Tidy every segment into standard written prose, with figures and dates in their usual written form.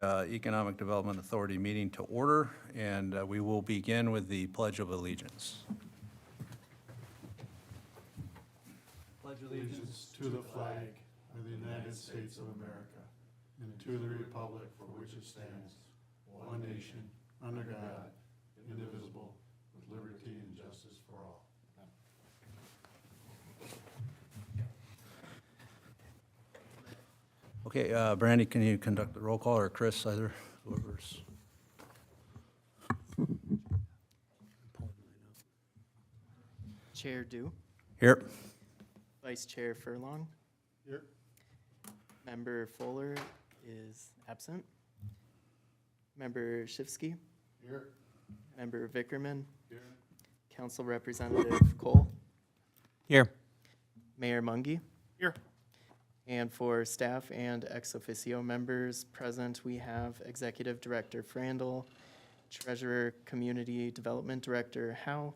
Economic Development Authority meeting to order, and we will begin with the Pledge of Allegiance. Pledge allegiance to the flag of the United States of America and to the republic for which it stands, one nation, under God, indivisible, with liberty and justice for all. Okay, Brandy, can you conduct the roll call, or Chris, either, whoever's. Chair Dew, Here. Vice Chair Furlong, Here. Member Fuller is absent, Member Shifsky, Here. Member Vickerman, Here. Council Representative Cole, Here. Mayor Mungy. Here. And for staff and ex officio members present, we have Executive Director Frandl, Treasurer Community Development Director Howe,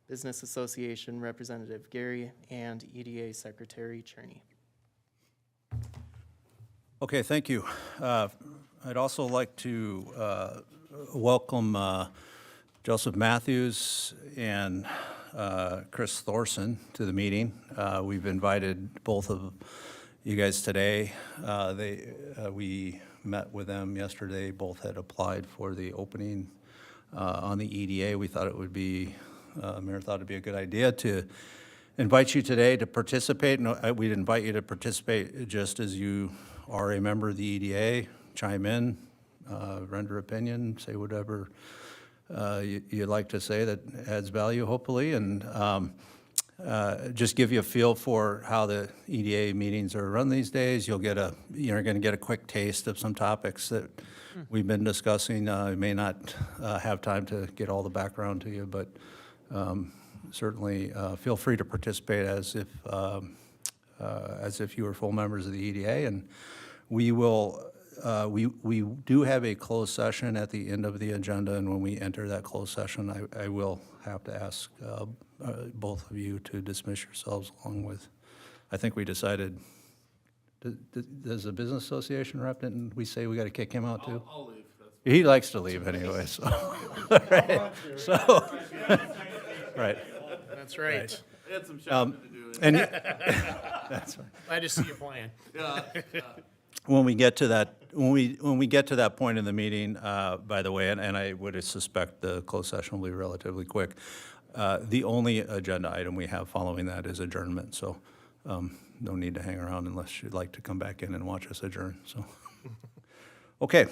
Business Association Representative Gary, and EDA Secretary Cherney. Okay, thank you. I'd also like to welcome Joseph Matthews and Chris Thorson to the meeting. We've invited both of you guys today. We met with them yesterday. Both had applied for the opening on the EDA. We thought it would be, Mayor thought it'd be a good idea to invite you today to participate. And we'd invite you to participate just as you are a member of the EDA. Chime in, render opinion, say whatever you'd like to say that adds value, hopefully, and just give you a feel for how the EDA meetings are run these days. You're going to get a quick taste of some topics that we've been discussing. We may not have time to get all the background to you, but certainly feel free to participate as if you were full members of the EDA. And we will. We do have a closed session at the end of the agenda, and when we enter that closed session, I will have to ask both of you to dismiss yourselves along with, I think we decided, does the business association rep, didn't we say we got to kick him out too? I'll leave. He likes to leave anyway, so. Right. So, right. That's right. I had some shopping to do. And that's right. Glad to see you playing. When we get to that, when we get to that point in the meeting, by the way, and I would suspect the closed session will be relatively quick, the only agenda item we have following that is adjournment. So no need to hang around unless you'd like to come back in and watch us adjourn. So, okay.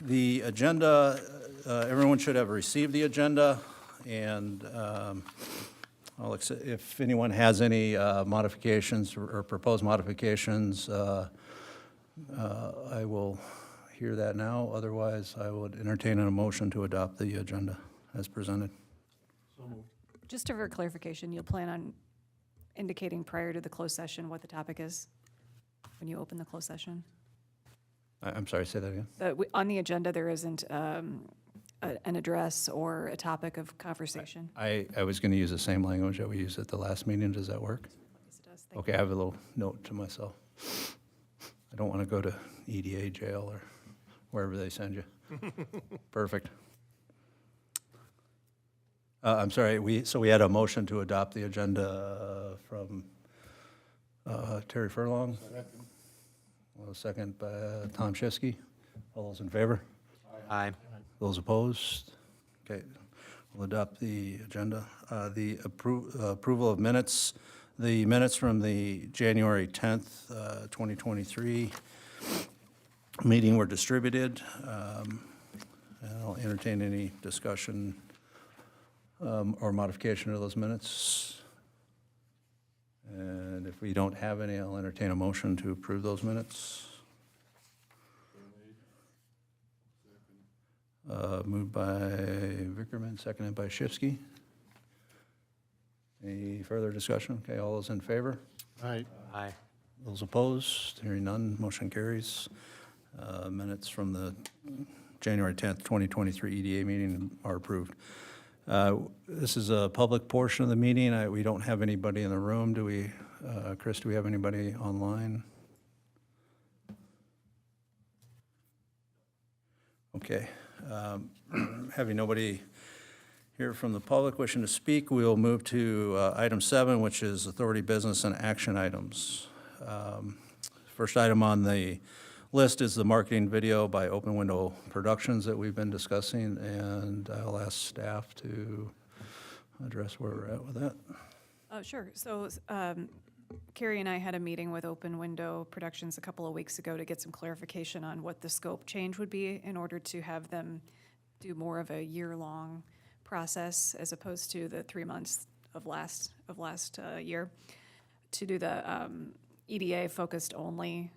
The agenda, everyone should have received the agenda, and if anyone has any modifications or proposed modifications, I will hear that now. Otherwise, I would entertain a motion to adopt the agenda as presented. So moved. Just for clarification, you'll plan on indicating prior to the closed session what the topic is when you open the closed session? I'm sorry, say that again? On the agenda, there isn't an address or a topic of conversation? I was going to use the same language that we used at the last meeting. Does that work? Yes, it does. Thank Okay, I have a little note to myself. I don't want to go to EDA jail or wherever they send you. Perfect. I'm sorry, so we had a motion to adopt the agenda from Terry Furlong. Second. Well, second by Tom Shifsky. All those in favor? Aye. Those opposed? Okay, we'll adopt the agenda. The approval of minutes, the minutes from the January 10th, 2023 meeting were distributed. And I'll entertain any discussion or modification of those minutes. And if we don't have any, I'll entertain a motion to approve those minutes. Moved by Vickerman, seconded by Shifsky. Any further discussion? Okay, all those in favor? Aye. Aye. Those opposed? Hearing none, motion carries. Minutes from the January 10th, 2023 EDA meeting are approved. This is a public portion of the meeting. We don't have anybody in the room. Do we, Chris, do we have anybody online? Okay. Having nobody here from the public wishing to speak, we will move to item 7, which is authority business and action items. First item on the list is the marketing video by Open Window Productions that we've been discussing, and I'll ask staff to address where we're at with that. Sure. So Carrie and I had a meeting with Open Window Productions a couple of weeks ago to get some clarification on what the scope change would be in order to have them do more of a year-long process as opposed to the 3 months of last year, to do the EDA-focused only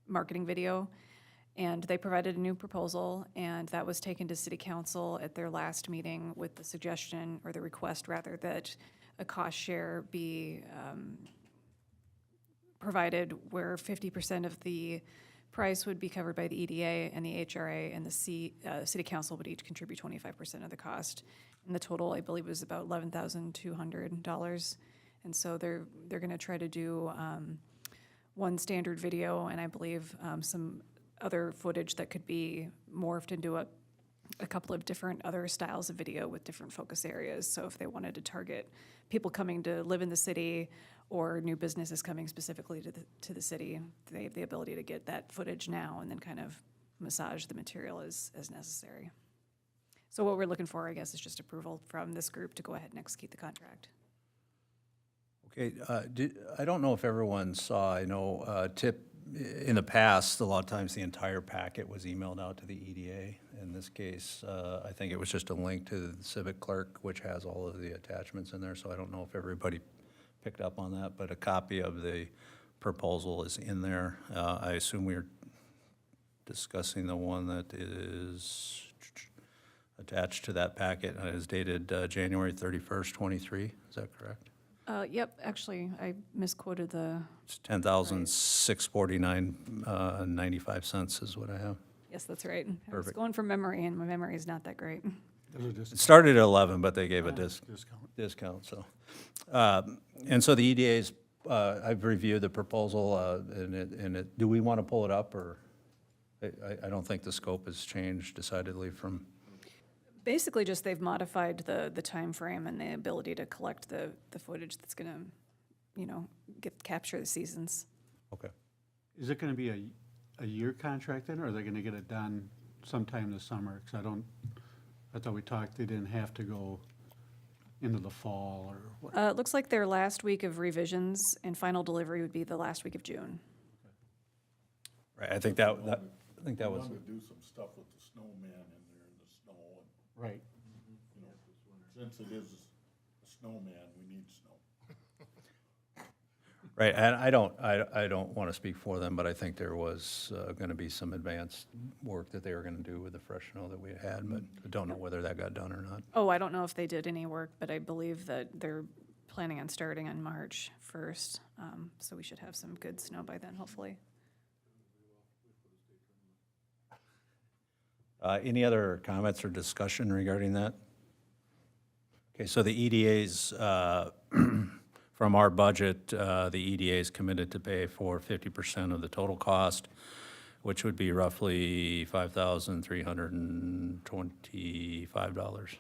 marketing video. And they provided a new proposal, and that was taken to City Council at their last meeting with the suggestion, or the request rather, that a cost share be provided where 50% of the price would be covered by the EDA and the HRA, and the City Council would each contribute 25% of the cost. And the total, I believe, was about $11,200. And so they're going to try to do one standard video, and I believe some other footage that could be morphed into a couple of different other styles of video with different focus areas. So if they wanted to target people coming to live in the city or new businesses coming specifically to the city, they have the ability to get that footage now and then kind of massage the material as necessary. So what we're looking for, I guess, is just approval from this group to go ahead and execute the contract. Okay, I don't know if everyone saw, I know in the past, a lot of times the entire packet was emailed out to the EDA. In this case, I think it was just a link to the civic clerk, which has all of the attachments in there, so I don't know if everybody picked up on that, but a copy of the proposal is in there. I assume we are discussing the one that is attached to that packet and is dated January 31st, 23. Is that correct? Yep, actually, I misquoted the, It's $10,649.95 is what I have. yes, that's right. I was Perfect. going from memory, and my memory is not that great. It started at 11, but they gave a discount, so. And so the EDA's, I've reviewed the proposal, do we want to pull it up, or? I don't think the scope has changed decidedly from, Basically, just they've modified the timeframe and the ability to collect the footage that's going to, capture the seasons. okay. Is it gonna be a year contract then, or are they gonna get it done sometime this summer? Because I thought we talked, they didn't have to go into the fall or what? It looks like their last week of revisions and final delivery would be the last week of June. Right, I think that was. wanted to do some stuff with the snowman in there in the snow, and, Right. you know, since it is a snowman, we need snow. Right, and I don't want to speak for them, but I think there was going to be some advanced work that they were going to do with the fresh snow that we had, but I don't know whether that got done or not. Oh, I don't know if they did any work, but I believe that they're planning on starting on March 1st. So we should have some good snow by then, hopefully. Any other comments or discussion regarding that? Okay, so the EDA's, from our budget, the EDA is committed to pay for 50% of the total cost, which would be roughly $5,325,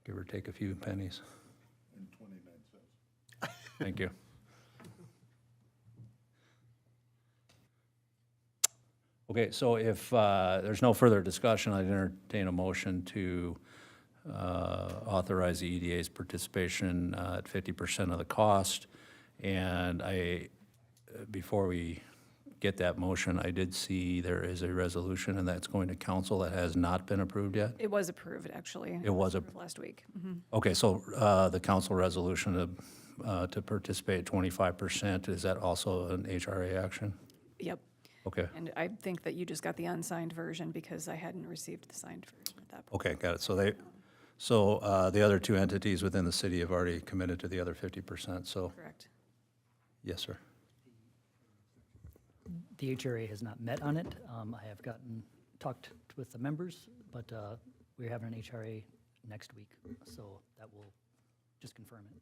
give or take a few pennies. And 29 cents. Thank you. Okay, so if there's no further discussion, I'd entertain a motion to authorize the EDA's participation at 50% of the cost. And before we get that motion, I did see there is a resolution, and that's going to council that has not been approved yet. It was approved, actually. It was approved last week. Mhm. Okay, so the council resolution to participate at 25%, is that also an HRA action? Yep. Okay, And I think that you just got the unsigned version because I hadn't received the signed version at that point. okay, got it. So the other two entities within the city have already committed to the other 50%, so, Correct. yes, sir. The HRA has not met on it. I have talked with the members, but we're having an HRA next week, so that will just confirm it.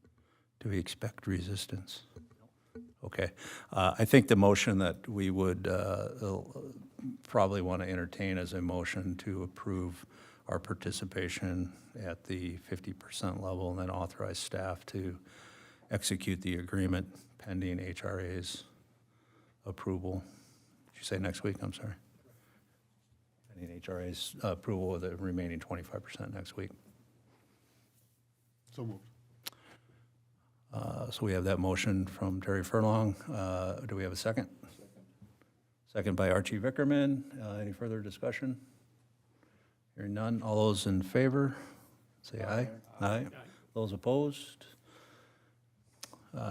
Do we expect resistance? Okay. I think the motion that we would probably want to entertain as a motion to approve our participation at the 50% level and then authorize staff to execute the agreement pending HRA's approval. Did you say next week? I'm sorry. Pending HRA's approval of the remaining 25% next week. So moved. So we have that motion from Terry Furlong. Do we have a second? Second by Archie Vickerman. Any further discussion? Hearing none. All those in favor, say aye. Aye. Those opposed?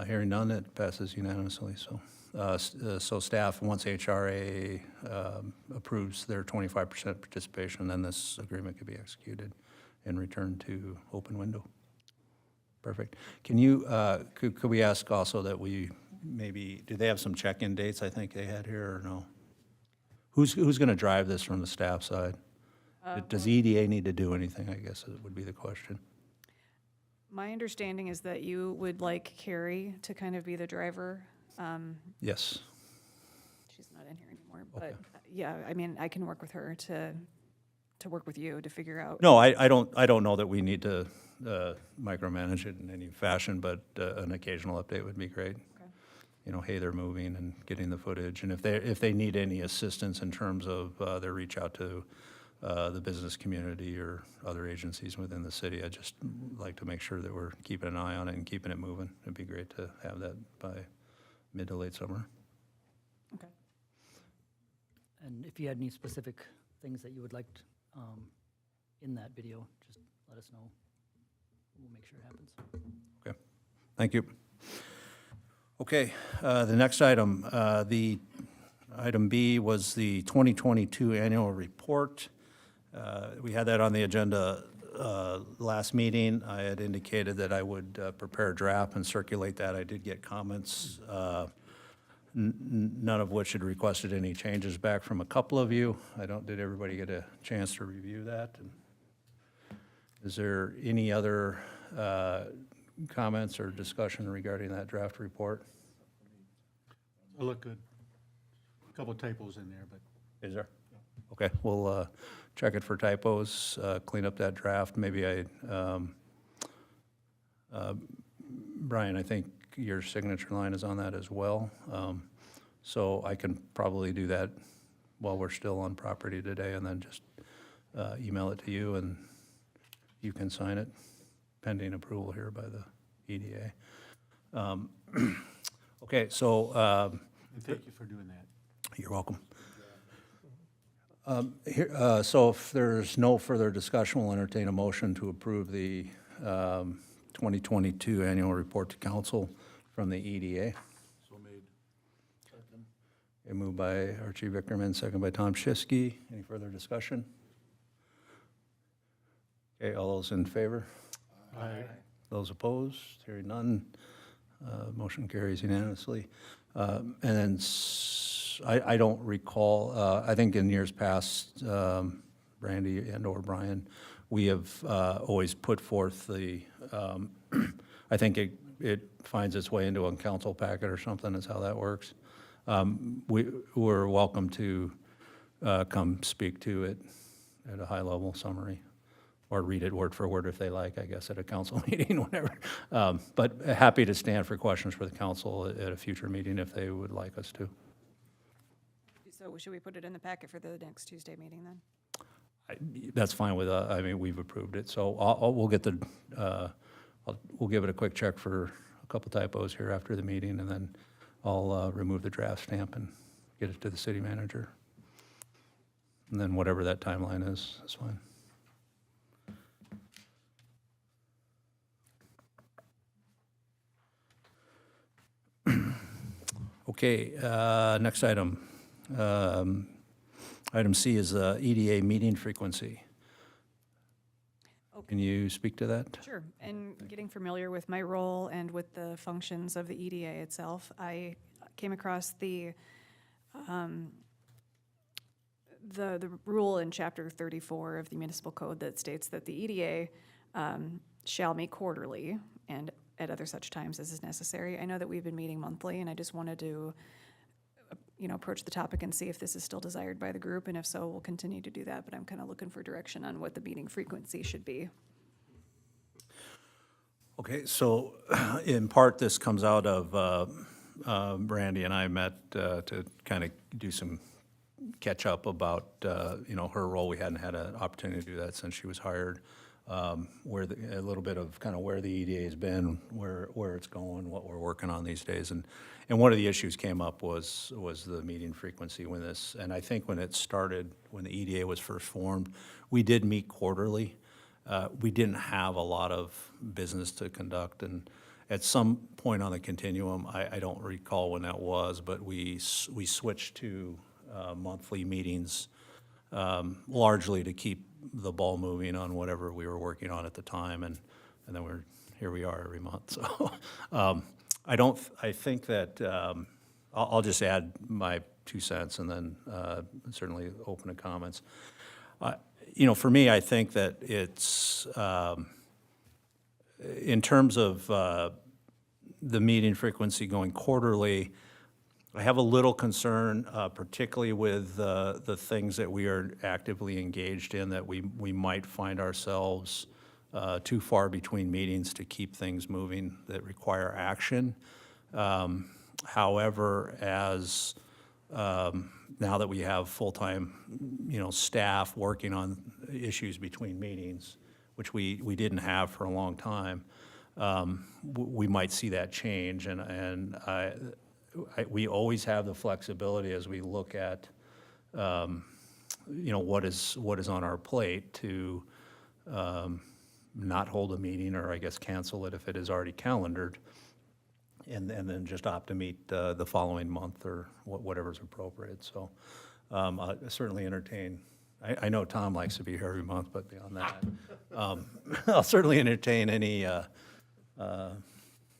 Hearing none, it passes unanimously. So staff, once HRA approves their 25% participation, then this agreement could be executed and returned to open window. Perfect. Can you, could we ask also that we maybe, do they have some check-in dates I think they had here or no? Who's going to drive this from the staff side? Does EDA need to do anything, I guess it would be the question. My understanding is that you would like Carrie to kind of be the driver. Yes. She's not in here anymore, but yeah, I mean, I can work with her to work with you to figure out. No, I don't know that we need to micromanage it in any fashion, but an occasional update would be great. Okay. You know, hey, they're moving and getting the footage, and if they need any assistance in terms of their reach out to the business community or other agencies within the city, I'd just like to make sure that we're keeping an eye on it and keeping it moving. It'd be great to have that by mid to late summer. Okay. And if you had any specific things that you would like in that video, just let us know. We'll make sure it happens. Okay, thank you. Okay, the next item, the item B was the 2022 annual report. We had that on the agenda last meeting. I had indicated that I would prepare a draft and circulate that. I did get comments, none of which had requested any changes back from a couple of you. Did everybody get a chance to review that? And is there any other comments or discussion regarding that draft report? It looked good. A couple of typos in there, but Is there? Okay, we'll check it for typos, clean up that draft. Maybe Brian, I think your signature line is on that as well. So I can probably do that while we're still on property today and then just email it to you and you can sign it pending approval here by the EDA. Okay, so. and thank you for doing that. You're welcome. So if there's no further discussion, we'll entertain a motion to approve the 2022 annual report to council from the EDA. So made. Second. Okay, moved by Archie Vickerman, second by Tom Schiske. Any further discussion? Okay, all those in favor? Aye. Those opposed? Hearing none. Motion carries unanimously. And then I don't recall, I think in years past, Brandy and/or Brian, we have always put forth the, I think it finds its way into a council packet or something is how that works. We're welcome to come speak to it at a high-level summary or read it word for word if they like, I guess, at a council meeting, whatever. But happy to stand for questions for the council at a future meeting if they would like us to. So should we put it in the packet for the next Tuesday meeting then? That's fine with, I mean, we've approved it, so we'll get the, we'll give it a quick check for a couple typos here after the meeting, and then I'll remove the draft stamp and get it to the city manager. And then whatever that timeline is, that's fine. Okay, next item. Item C is EDA meeting frequency. Can you speak to that? Sure, and getting familiar with my role and with the functions of the EDA itself, I came across the rule in Chapter 34 of the Municipal Code that states that the EDA shall meet quarterly and at other such times as is necessary. I know that we've been meeting monthly, and I just wanted to approach the topic and see if this is still desired by the group, and if so, we'll continue to do that, but I'm kind of looking for direction on what the meeting frequency should be. Okay, so in part, this comes out of Brandy and I met to kind of do some catch up about, her role. We hadn't had an opportunity to do that since she was hired. A little bit of kind of where the EDA has been, where it's going, what we're working on these days. And one of the issues came up was the meeting frequency when this, and I think when it started, when the EDA was first formed, we did meet quarterly. We didn't have a lot of business to conduct, and at some point on the continuum, I don't recall when that was, but we switched to monthly meetings, largely to keep the ball moving on whatever we were working on at the time, and then here we are every month. So I think that I'll just add my 2 cents and then certainly open to comments. For me, I think that it's, in terms of the meeting frequency going quarterly, I have a little concern, particularly with the things that we are actively engaged in, that we might find ourselves too far between meetings to keep things moving that require action. However, as now that we have full-time, staff working on issues between meetings, which we didn't have for a long time, we might see that change. And we always have the flexibility as we look at, what is on our plate to not hold a meeting, or I guess cancel it if it is already calendared, and then just opt to meet the following month or whatever's appropriate. So I certainly entertain, I know Tom likes to be here every month, but beyond that, I'll certainly entertain any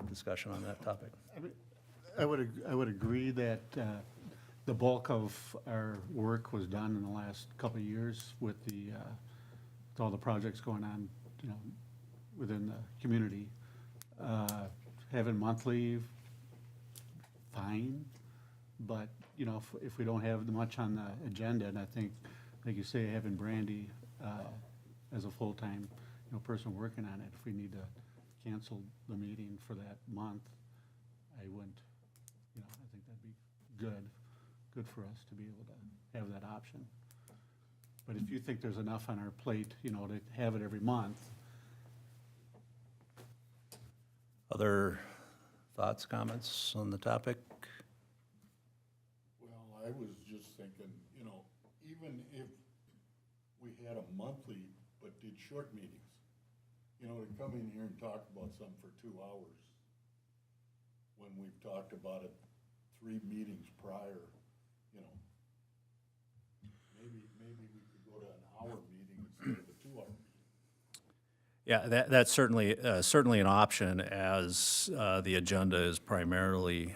discussion on that topic. I would agree that the bulk of our work was done in the last couple of years with all the projects going on, within the community. Having monthly, fine, but, if we don't have much on the agenda, and I think, like you say, having Brandy as a full-time, person working on it, if we need to cancel the meeting for that month, I wouldn't, I think that'd be good for us to be able to have that option. But if you think there's enough on our plate, to have it every month. Other thoughts, comments on the topic? Well, I was just thinking, even if we had a monthly but did short meetings, to come in here and talk about something for 2 hours, when we've talked about it 3 meetings prior, maybe we could go to an hour meeting instead of a 2-hour meeting. Yeah, that's certainly an option, as the agenda is primarily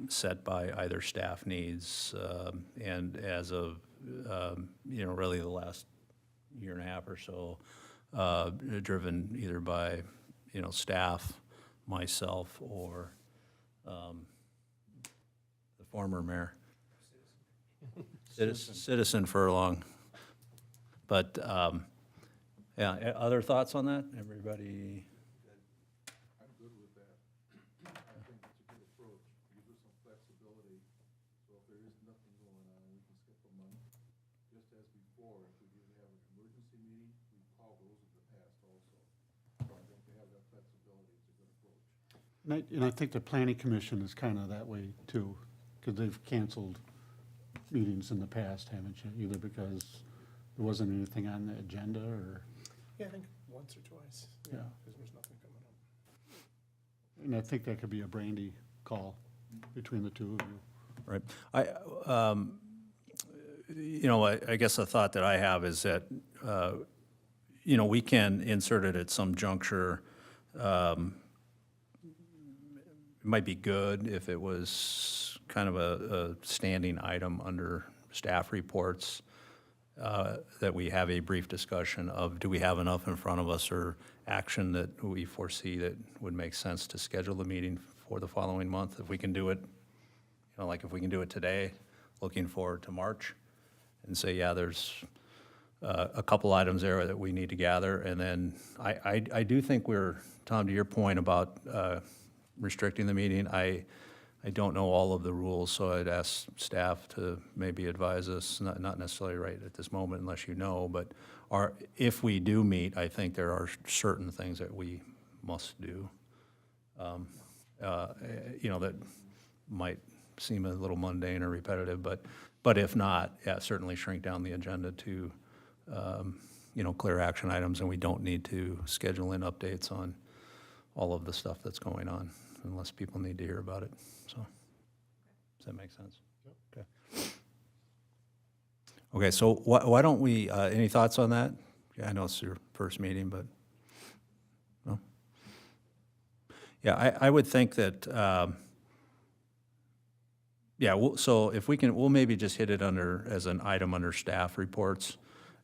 set by either staff needs, and as of really the last year and a half or so, driven either by staff, myself, or the former mayor, citizen furlong. But yeah, other thoughts on that? Everybody? I'm good with that. I think it's a good approach. Gives us some flexibility. So if there is nothing going on, we can skip a month. Just as before, if we didn't have an emergency meeting, we call those in the past also. So I think to have that flexibility is a good approach. And I think the planning commission is kind of that way too, because they've canceled meetings in the past, haven't you? Either because there wasn't anything on the agenda, or. Yeah, I think once or twice. Yeah. Because there's nothing coming up. And I think that could be a Brandy call between the two of you. Right. I guess a thought that I have is that, we can insert it at some juncture. It might be good if it was kind of a standing item under staff reports, that we have a brief discussion of, do we have enough in front of us or action that we foresee that would make sense to schedule the meeting for the following month? If we can do it, kind of like if we can do it today, looking forward to March, and say, yeah, there's a couple items there that we need to gather. And then I do think we're, Tom, to your point about restricting the meeting, I don't know all of the rules, so I'd ask staff to maybe advise us, not necessarily right at this moment unless you know, but if we do meet, I think there are certain things that we must do. That might seem a little mundane or repetitive, but if not, yeah, certainly shrink down the agenda to, clear action items, and we don't need to schedule in updates on all of the stuff that's going on unless people need to hear about it. So, does that make sense? Okay. Okay, so why don't we, any thoughts on that? Yeah, I know it's your first meeting, but, no? Yeah, I would think that, so if we can, we'll maybe just hit it as an item under staff reports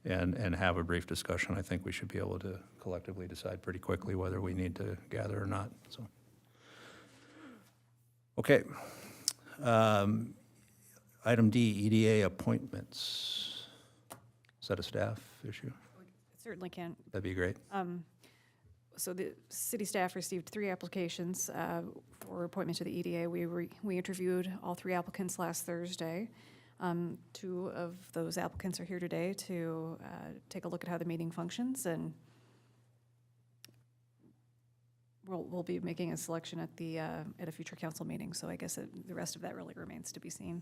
and have a brief discussion. I think we should be able to collectively decide pretty quickly whether we need to gather or not, so. Okay. Item D, EDA appointments. Is that a staff issue? It certainly can. That'd be great. So the city staff received 3 applications for appointment to the EDA. We interviewed all 3 applicants last Thursday. 2 of those applicants are here today to take a look at how the meeting functions, and we'll be making a selection at a future council meeting. So I guess the rest of that really remains to be seen.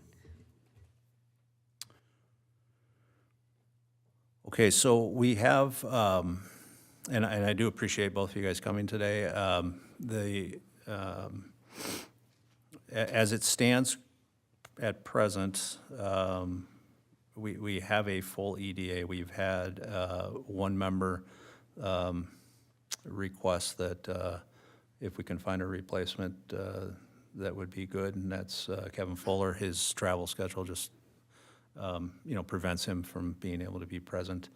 Okay, so we have, and I do appreciate both of you guys coming today. As it stands at present, we have a full EDA. We've had one member request that if we can find a replacement, that would be good, and that's Kevin Fuller. His travel schedule just prevents him from being able to be present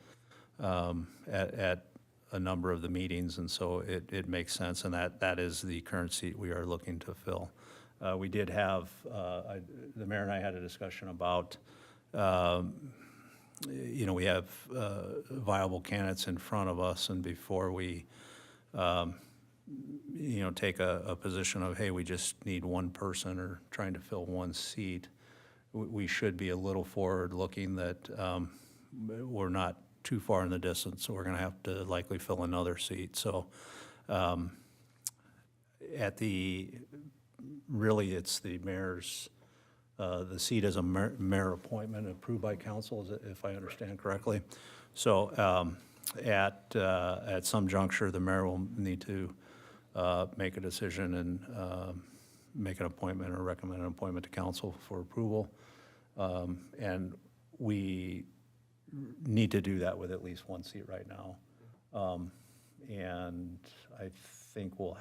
at a number of the meetings, and so it makes sense, and that is the current seat we are looking to fill. We did have, the mayor and I had a discussion about, we have viable candidates in front of us, and before we, take a position of, hey, we just need one person or trying to fill one seat, we should be a little forward-looking that we're not too far in the distance, so we're going to have to likely fill another seat. So really it's the mayor's, the seat is a mayor appointment approved by council, if I understand correctly. So at some juncture, the mayor will need to make a decision and make an appointment or recommend an appointment to council for approval. And we need to do that with at least one seat right now. And I think we'll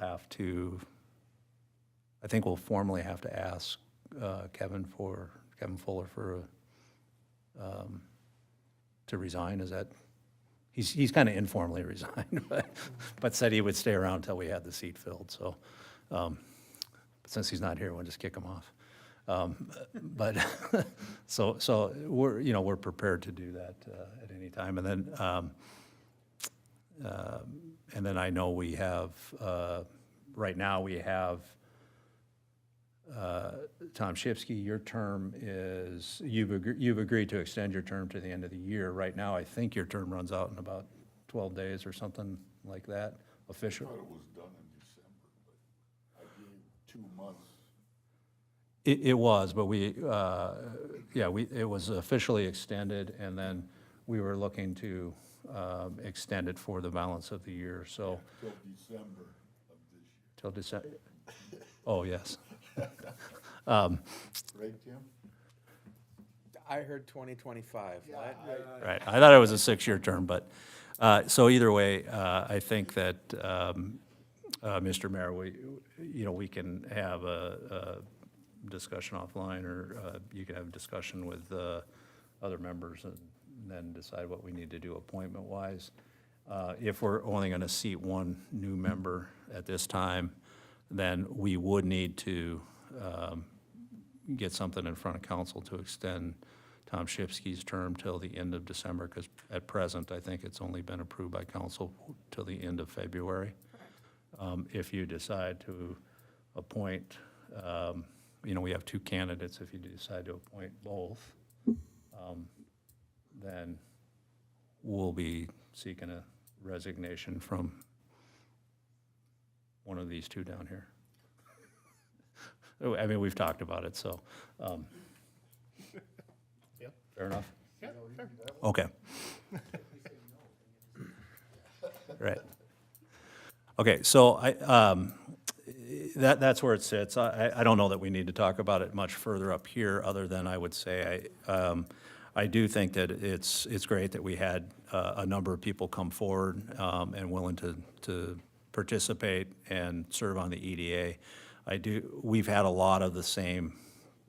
formally have to ask Kevin Fuller for to resign. Is that, he's kind of informally resigned, but said he would stay around until we had the seat filled. So since he's not here, we'll just kick him off. But so we're prepared to do that at any time. And then I know we have right now we have Tom Shipsky. Your term is you've agreed to extend your term to the end of the year. Right now, I think your term runs out in about 12 days or something like that. Official. I thought it was done in December, but I gave 2 months. It was, but it was officially extended, and then we were looking to extend it for the balance of the year, so. Till December of this year. Till December, oh, yes. Right, Tim? I heard 2025. What? Right, I thought it was a 6-year term, but, so either way, I think that, Mr. Mayor, we can have a discussion offline, or you can have a discussion with other members and then decide what we need to do appointment-wise. If we're only going to seat one new member at this time, then we would need to get something in front of council to extend Tom Shipsky's term till the end of December, because at present, I think it's only been approved by council till the end of February. If you decide to appoint, we have two candidates. If you decide to appoint both, then we'll be seeking a resignation from one of these two down here. I mean, we've talked about it, so. Yep. Fair enough? Yeah, fair. Okay. Right. Okay, so that's where it sits. I don't know that we need to talk about it much further up here, other than I would say I do think that it's great that we had a number of people come forward and willing to participate and serve on the EDA. We've had a lot of the same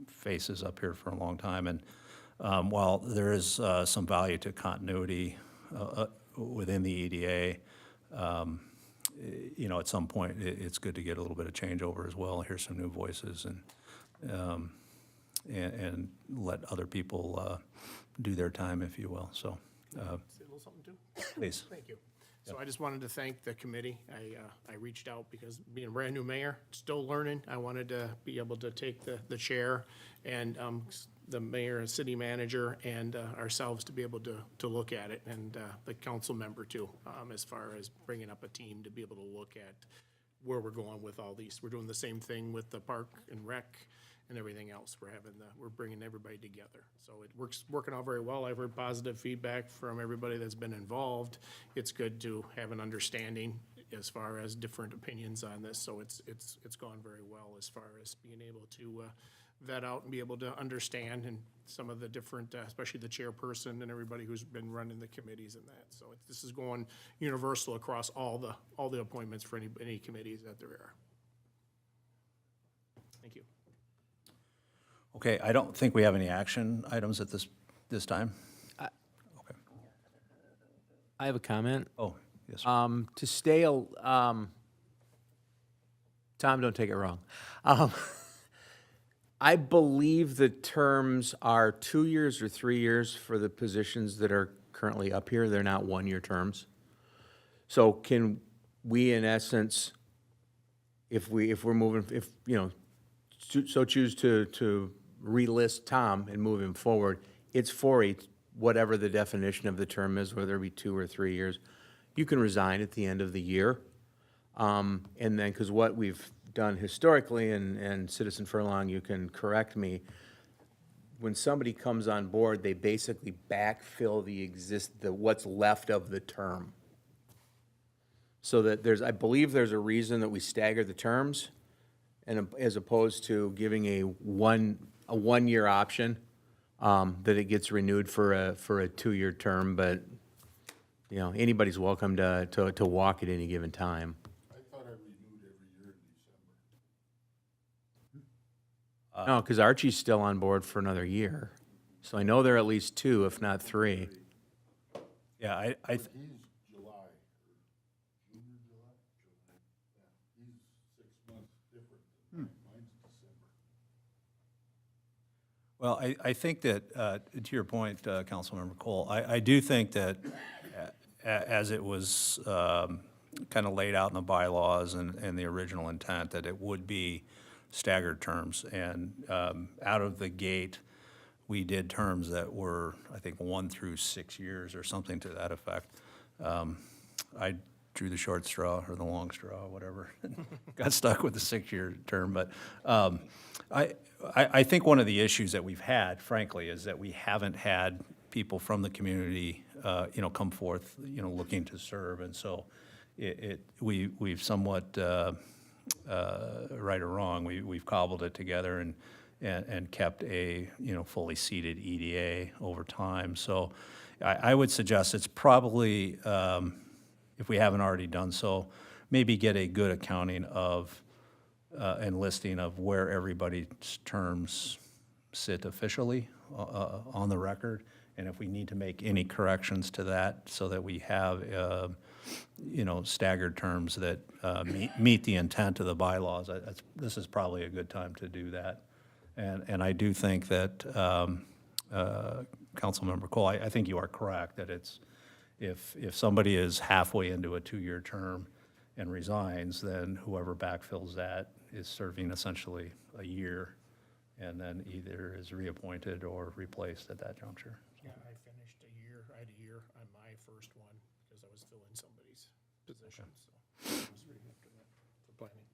faces up here for a long time, and while there is some value to continuity within the EDA, at some point, it's good to get a little bit of changeover as well, hear some new voices, and let other people do their time, if you will, so. Say a little something too? Please. Thank you. So I just wanted to thank the committee. I reached out because being a brand-new mayor, still learning, I wanted to be able to take the chair and the mayor and city manager and ourselves to be able to look at it, and the council member too, as far as bringing up a team to be able to look at where we're going with all these. We're doing the same thing with the park and rec and everything else. We're bringing everybody together. So working out very well. I've heard positive feedback from everybody that's been involved. It's good to have an understanding as far as different opinions on this. So it's gone very well as far as being able to vet out and be able to understand, and some of the different, especially the chairperson and everybody who's been running the committees and that. So this is going universal across all the appointments for any committees that there are. Thank you. Okay, I don't think we have any action items at this time. Okay. I have a comment. Oh, yes, sir. To stay, Tom, don't take it wrong. I believe the terms are 2 years or 3 years for the positions that are currently up here. They're not one-year terms. So can we, in essence, if we're moving, so choose to relist Tom and move him forward, it's for whatever the definition of the term is, whether it be 2 or 3 years. You can resign at the end of the year. And then, because what we've done historically, and Citizen Furlong, you can correct me, when somebody comes on board, they basically backfill what's left of the term. So that I believe there's a reason that we stagger the terms, and as opposed to giving a one-year option, that it gets renewed for a 2-year term, but, anybody's welcome to walk at any given time. I thought I renewed every year in December. No, because Archie's still on board for another year. So I know there are at least 2, if not 3. Yeah, I He's July, or June or July? Yeah, he's 6 months different than mine. Mine's December. Well, I think that, to your point, Councilmember Cole, I do think that as it was kind of laid out in the bylaws and the original intent, that it would be staggered terms. And out of the gate, we did terms that were, I think, 1 through 6 years or something to that effect. I drew the short straw or the long straw, whatever. Got stuck with the 6-year term. But I think one of the issues that we've had, frankly, is that we haven't had people from the community, come forth, looking to serve. And so we've somewhat, right or wrong, we've cobbled it together and kept a, fully seated EDA over time. So I would suggest it's probably, if we haven't already done so, maybe get a good accounting of and listing of where everybody's terms sit officially on the record, and if we need to make any corrections to that so that we have, staggered terms that meet the intent of the bylaws. This is probably a good time to do that And I do think that, Councilmember Cole, I think you are correct, that it's, if somebody is halfway into a 2-year term and resigns, then whoever backfills that is serving essentially a year, and then either is reappointed or replaced at that juncture. Yeah, I finished a year, I had a year on my first one because I was filling somebody's position, so I was ready after that for planning.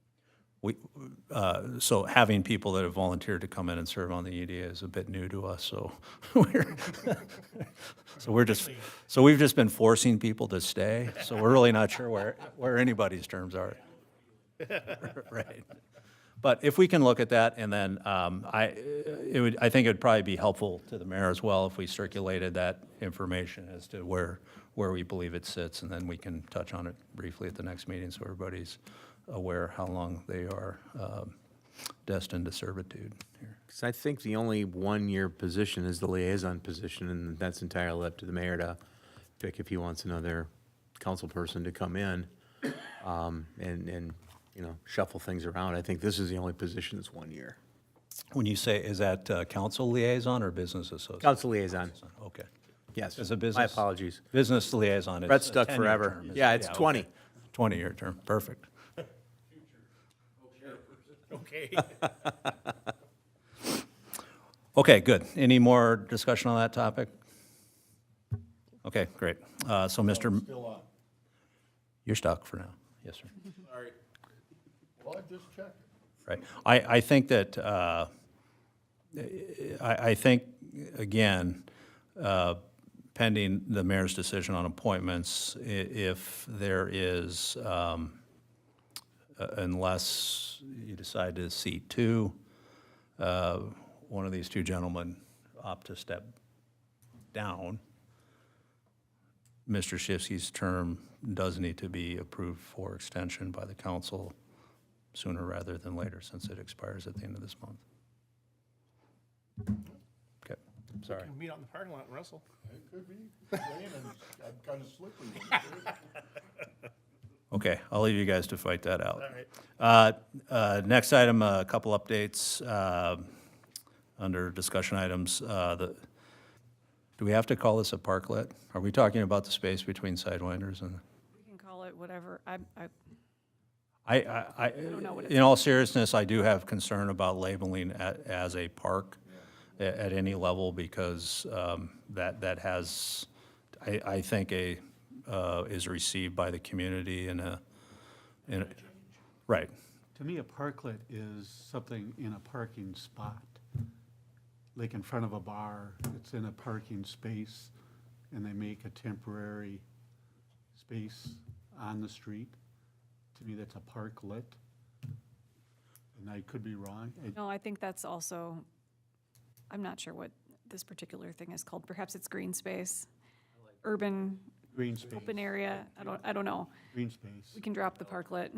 So having people that have volunteered to come in and serve on the EDA is a bit new to us, so we've just been forcing people to stay, so we're really not sure where anybody's terms are. Right. But if we can look at that, and then I think it would probably be helpful to the mayor as well if we circulated that information as to where we believe it sits, and then we can touch on it briefly at the next meeting so everybody's aware how long they are destined to servitude here. Because I think the only one-year position is the liaison position, and that's entirely up to the mayor to pick if he wants another council person to come in and you know, shuffle things around. I think this is the only position that's 1 year. When you say, is that council liaison or business associate? Council liaison, Okay. yes. As a business. My apologies. Business liaison is. Brett's a stuck 10-year forever. term, Yeah, it's okay. 20. 20-year term, perfect. Okay. Okay, good. Any more discussion on that topic? Okay, great. So Mr. Still on. You're stuck for now. Yes, sir. Sorry. Well, I just checked. Right. I think that, I think, again, pending the mayor's decision on appointments, if there is, unless you decide to seat two, one of these two gentlemen opt to step down, Mr. Shifsky's term does need to be approved for extension by the council sooner rather than later, since it expires at the end of this month. Okay, sorry. Can meet out in the parking lot and wrestle. It could be rain and I'm kind of slippery. Okay, I'll leave you guys to fight that out. All right. Next item, a couple updates under discussion items. Do we have to call this a parklet? Are we talking about the space between Sidewinders and? We can call it whatever. I I, don't know what in all seriousness, I do have concern about labeling as a park at any level, because that has, I think, is received by the community in a, right. To me, a parklet is something in a parking spot, like in front of a bar. It's in a parking space, and they make a temporary space on the street. To me, that's a parklet. And I could be wrong. No, I think that's also, I'm not sure what this particular thing is called. Perhaps it's green space, urban, Green space. open area. I don't know. Green space. We can drop the parklet.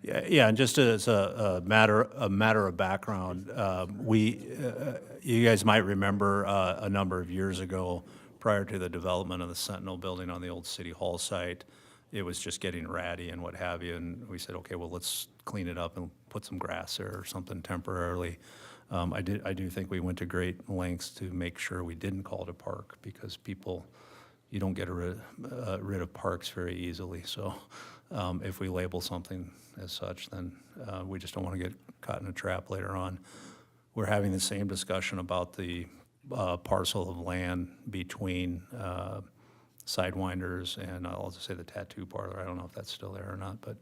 Yeah, and just as a matter of background, you guys might remember a number of years ago, prior to the development of the Sentinel building on the old City Hall site, it was just getting ratty and what have you, and we said, okay, well, let's clean it up and put some grass there or something temporarily. I do think we went to great lengths to make sure we didn't call it a park, because people, you don't get rid of parks very easily. So if we label something as such, then we just don't want to get caught in a trap later on. We're having the same discussion about the parcel of land between Sidewinders and I'll just say the tattoo parlor. I don't know if that's still there or not, but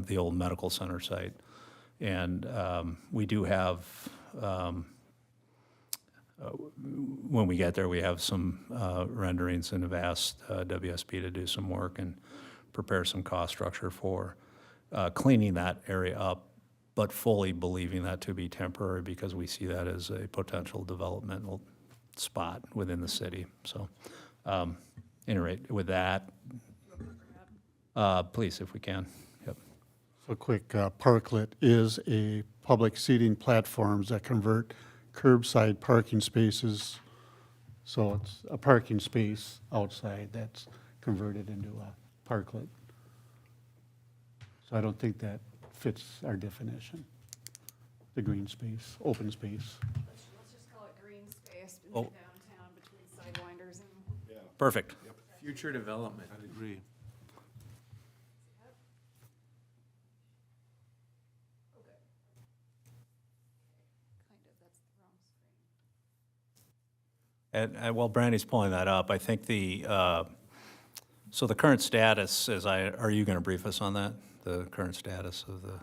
the old medical center site. And we do have, when we get there, we have some renderings and have asked WSP to do some work and prepare some cost structure for cleaning that area up, but fully believing that to be temporary, because we see that as a potential developmental spot within the city. So, any rate, with that, please, if we can. Yep. So quick, parklet is a public seating platforms that convert curbside parking spaces. So it's a parking space outside that's converted into a parklet. So I don't think that fits our definition. the green space, open space. Let's just call it green space in Oh. downtown between Sidewinders and. Perfect. Future development. I'd agree. Kind of, that's the wrong screen. And while Brandy's pulling that up, I think so the current status, are you going to brief us on that? The current status of the,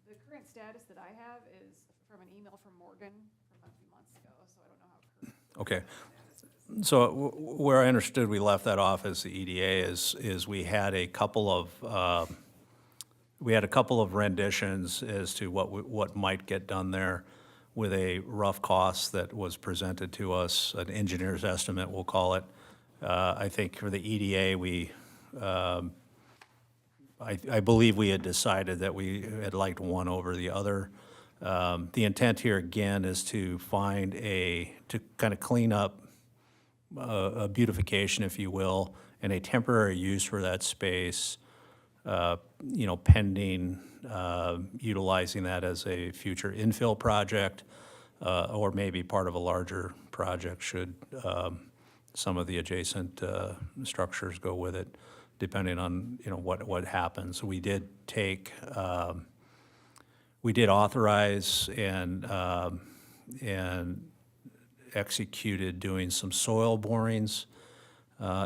The current status that I have is from an email from Morgan from a few months ago, so I don't know how current. okay. So where I understood we left that off as the EDA is we had a couple of renditions as to what might get done there with a rough cost that was presented to us, an engineer's estimate, we'll call it. I think for the EDA, I believe we had decided that we had liked one over the other. The intent here, again, is to find to kind of clean up a beautification, if you will, and a temporary use for that space, pending utilizing that as a future infill project, or maybe part of a larger project should some of the adjacent structures go with it, depending on, what happens. We did authorize and executed doing some soil borings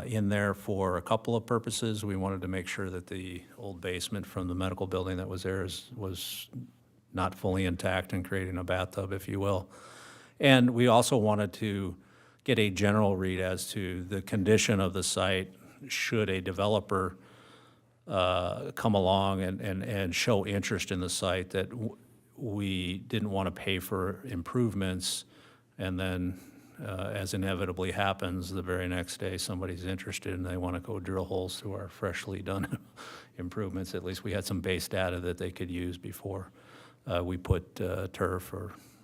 in there for a couple of purposes. We wanted to make sure that the old basement from the medical building that was there was not fully intact and creating a bathtub, if you will. And we also wanted to get a general read as to the condition of the site should a developer come along and show interest in the site, that we didn't want to pay for improvements and then, as inevitably happens, the very next day somebody's interested and they want to go drill holes through our freshly done improvements. At least we had some base data that they could use before we put turf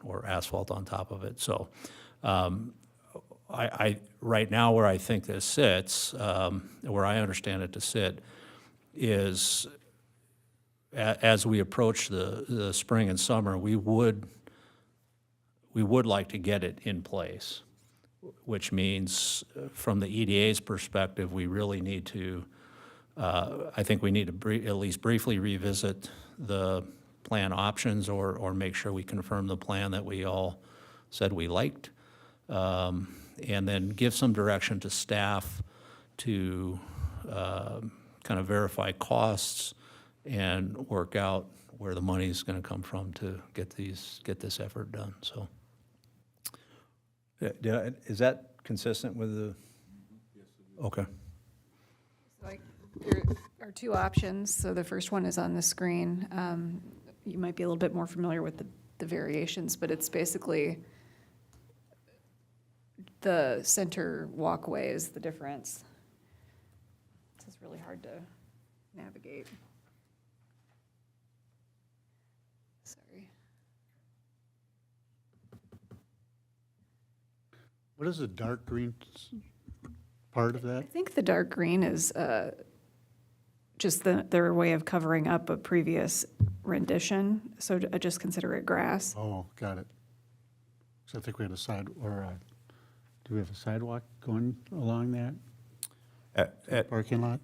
or asphalt on top of it. So I right now where I think this sits, where I understand it to sit, is as we approach the spring and summer, we would like to get it in place, which means from the EDA's perspective, we really need to, I think we need to at least briefly revisit the plan options or make sure we confirm the plan that we all said we liked, and then give some direction to staff to kind of verify costs and work out where the money's going to come from to get this effort done. So, is that consistent with the? Yes, it is. Okay. So there are two options. So the first one is on the screen. You might be a little bit more familiar with the variations, but it's basically the center walkway is the difference. This is really hard to navigate. Sorry. What is the dark green part of I that? think the dark green is just their way of covering up a previous rendition, so I just consider it grass. Oh, got it. So I think we had do we have a sidewalk going along that parking lot?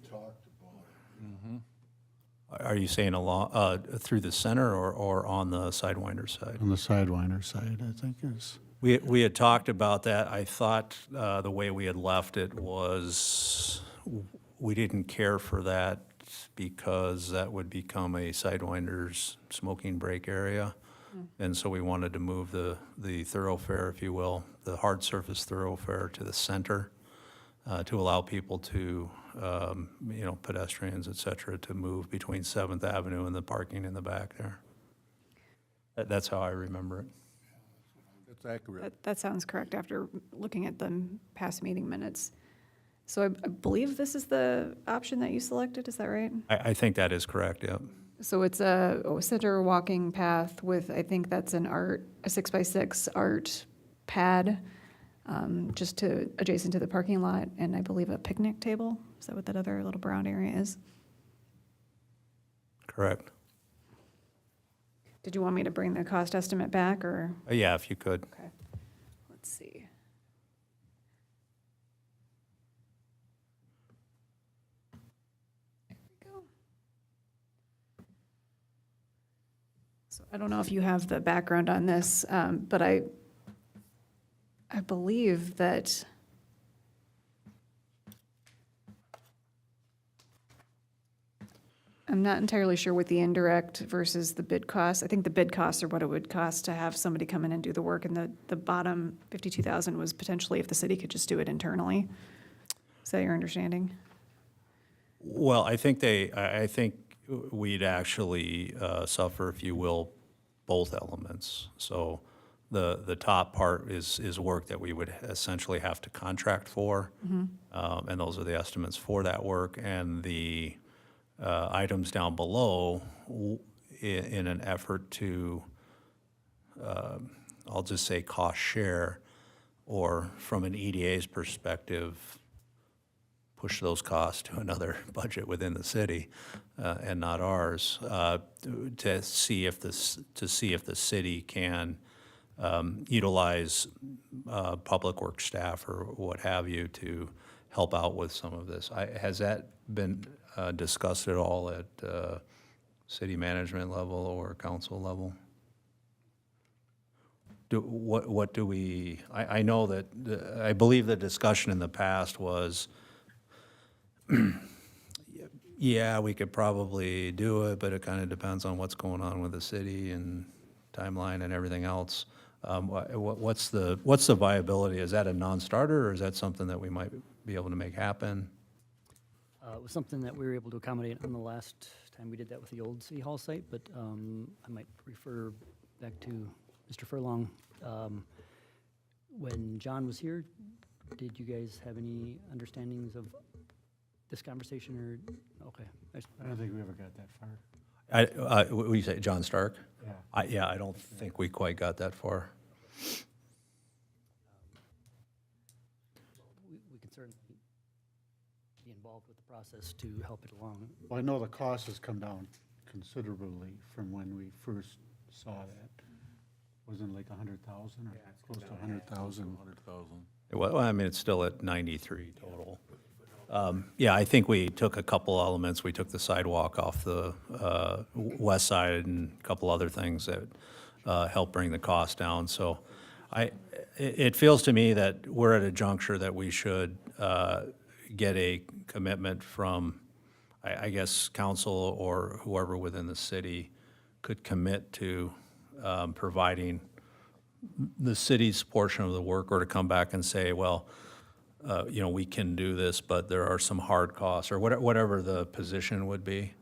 Are you saying along through the center or on the Sidewinder side? On the Sidewinder side, I think is. We had talked about that. I thought the way we had left it was we didn't care for that because that would become a Sidewinder's smoking break area. And so we wanted to move the thoroughfare, if you will, the hard surface thoroughfare to the center to allow people to, pedestrians, et cetera, to move between 7th Avenue and the parking in the back there. That's how I remember it. That's accurate. That sounds correct after looking at the past meeting minutes. So I believe this is the option that you selected, is that right? I think that is correct, yeah. So it's a center walking path with, I think that's a 6x6 art pad, just adjacent to the parking lot, and I believe a picnic table. Is that what that other little brown area is? Correct. Did you want me to bring the cost estimate back, or? Yeah, if you could. Okay, let's see. There we go. So I don't know if you have the background on this, but I believe that I'm not entirely sure what the indirect versus the bid costs. I think the bid costs are what it would cost to have somebody come in and do the work, and the bottom 52,000 was potentially if the city could just do it internally. Is that your understanding? Well, I think we'd actually suffer, if you will, both elements. So the top part is work that we would essentially have to contract for, and those are the estimates for that work. And the items down below, in an effort to, I'll just say, cost share, or from an EDA's perspective, push those costs to another budget within the city and not ours, to see if the city can utilize public works staff or what have you to help out with some of this. Has that been discussed at all at city management level or council level? What do we? I know that I believe the discussion in the past was, yeah, we could probably do it, but it kind of depends on what's going on with the city and timeline and everything else. What's the viability? Is that a non-starter, or is that something that we might be able to make happen? It was something that we were able to accommodate on the last time we did that with the old City Hall site, but I might refer back to Mr. Furlong. When John was here, did you guys have any understandings of this conversation, or, okay? I don't think we ever got that far. What do you say, John Stark? Yeah. I don't think we quite got that far. We can certainly be involved with the process to help it along. Well, I know the cost has come down considerably from when we first saw that. Wasn't it like 100,000 or close to 100,000? Well, I mean, it's still at 93 total. Yeah, I think we took a couple elements. We took the sidewalk off the west side and a couple other things that helped bring the cost down. So it feels to me that we're at a juncture that we should get a commitment from, I guess, council or whoever within the city could commit to providing the city's portion of the work, or to come back and say, well, we can do this, but there are some hard costs, or whatever the position would be.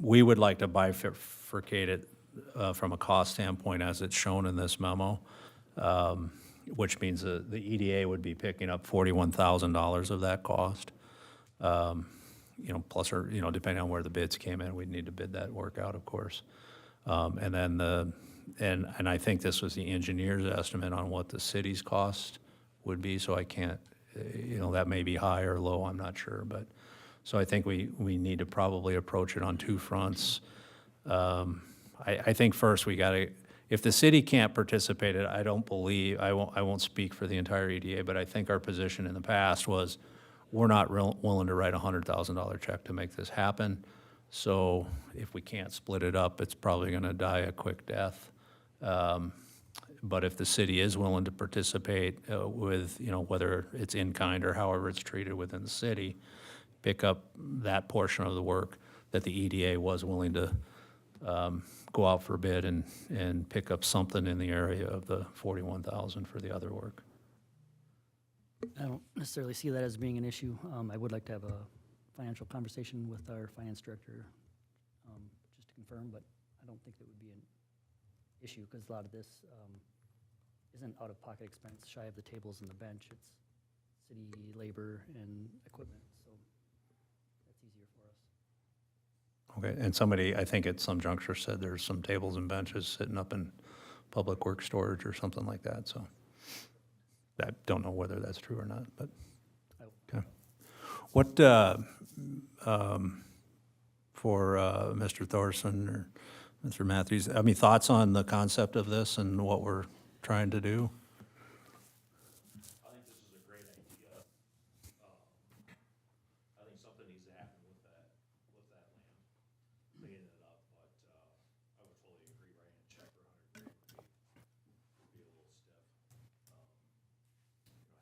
We would like to bifurcate it from a cost standpoint as it's shown in this memo, which means the EDA would be picking up $41,000 of that cost. Plus, or, depending on where the bids came in, we'd need to bid that work out, of course. And then and I think this was the engineer's estimate on what the city's cost would be, so I can't, that may be high or low, I'm not sure, but, so I think we need to probably approach it on two fronts. I think first we gotta, if the city can't participate, I won't speak for the entire EDA, but I think our position in the past was, we're not willing to write a $100,000 check to make this happen. So if we can't split it up, it's probably gonna die a quick death. But if the city is willing to participate with, whether it's in kind or however it's treated within the city, pick up that portion of the work that the EDA was willing to go out for bid and pick up something in the area of the 41,000 for the other work. I don't necessarily see that as being an issue. I would like to have a financial conversation with our finance director, just to confirm, but I don't think that would be an issue, because a lot of this isn't out-of-pocket expense shy of the tables and the bench. It's city labor and equipment, so that's easier for us. Okay, and somebody, I think at some juncture, said there's some tables and benches sitting up in public works storage or something like that, so I don't know whether that's true or not, but, okay. What, for Mr. Thorson or Mr. Matthews, I mean, thoughts on the concept of this and what we're trying to do? I think this is a great idea. I think something needs to happen with that land, cleaning it up, but, I would totally agree, writing a check for $100,000 would be a little stiff. Having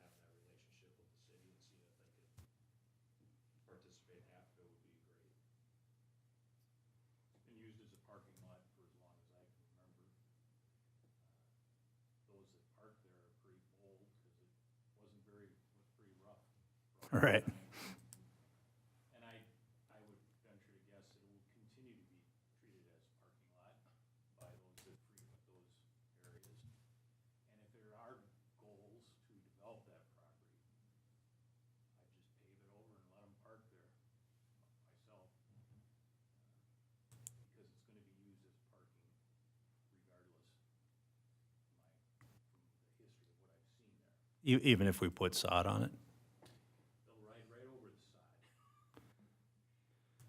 that relationship with the city and seeing if they could participate half of it would be great. It's been used as a parking lot for as long as I can remember. Those that park there are pretty bold, because it was pretty rough. Right. And I would venture to guess that it will continue to be treated as a parking lot by those that frequent those areas. And if there are goals to develop that property, I'd just pave it over and let them park there myself. Because it's gonna be used as parking regardless, from the history of what I've seen there. Even if we put sod on it? They'll ride right over the side.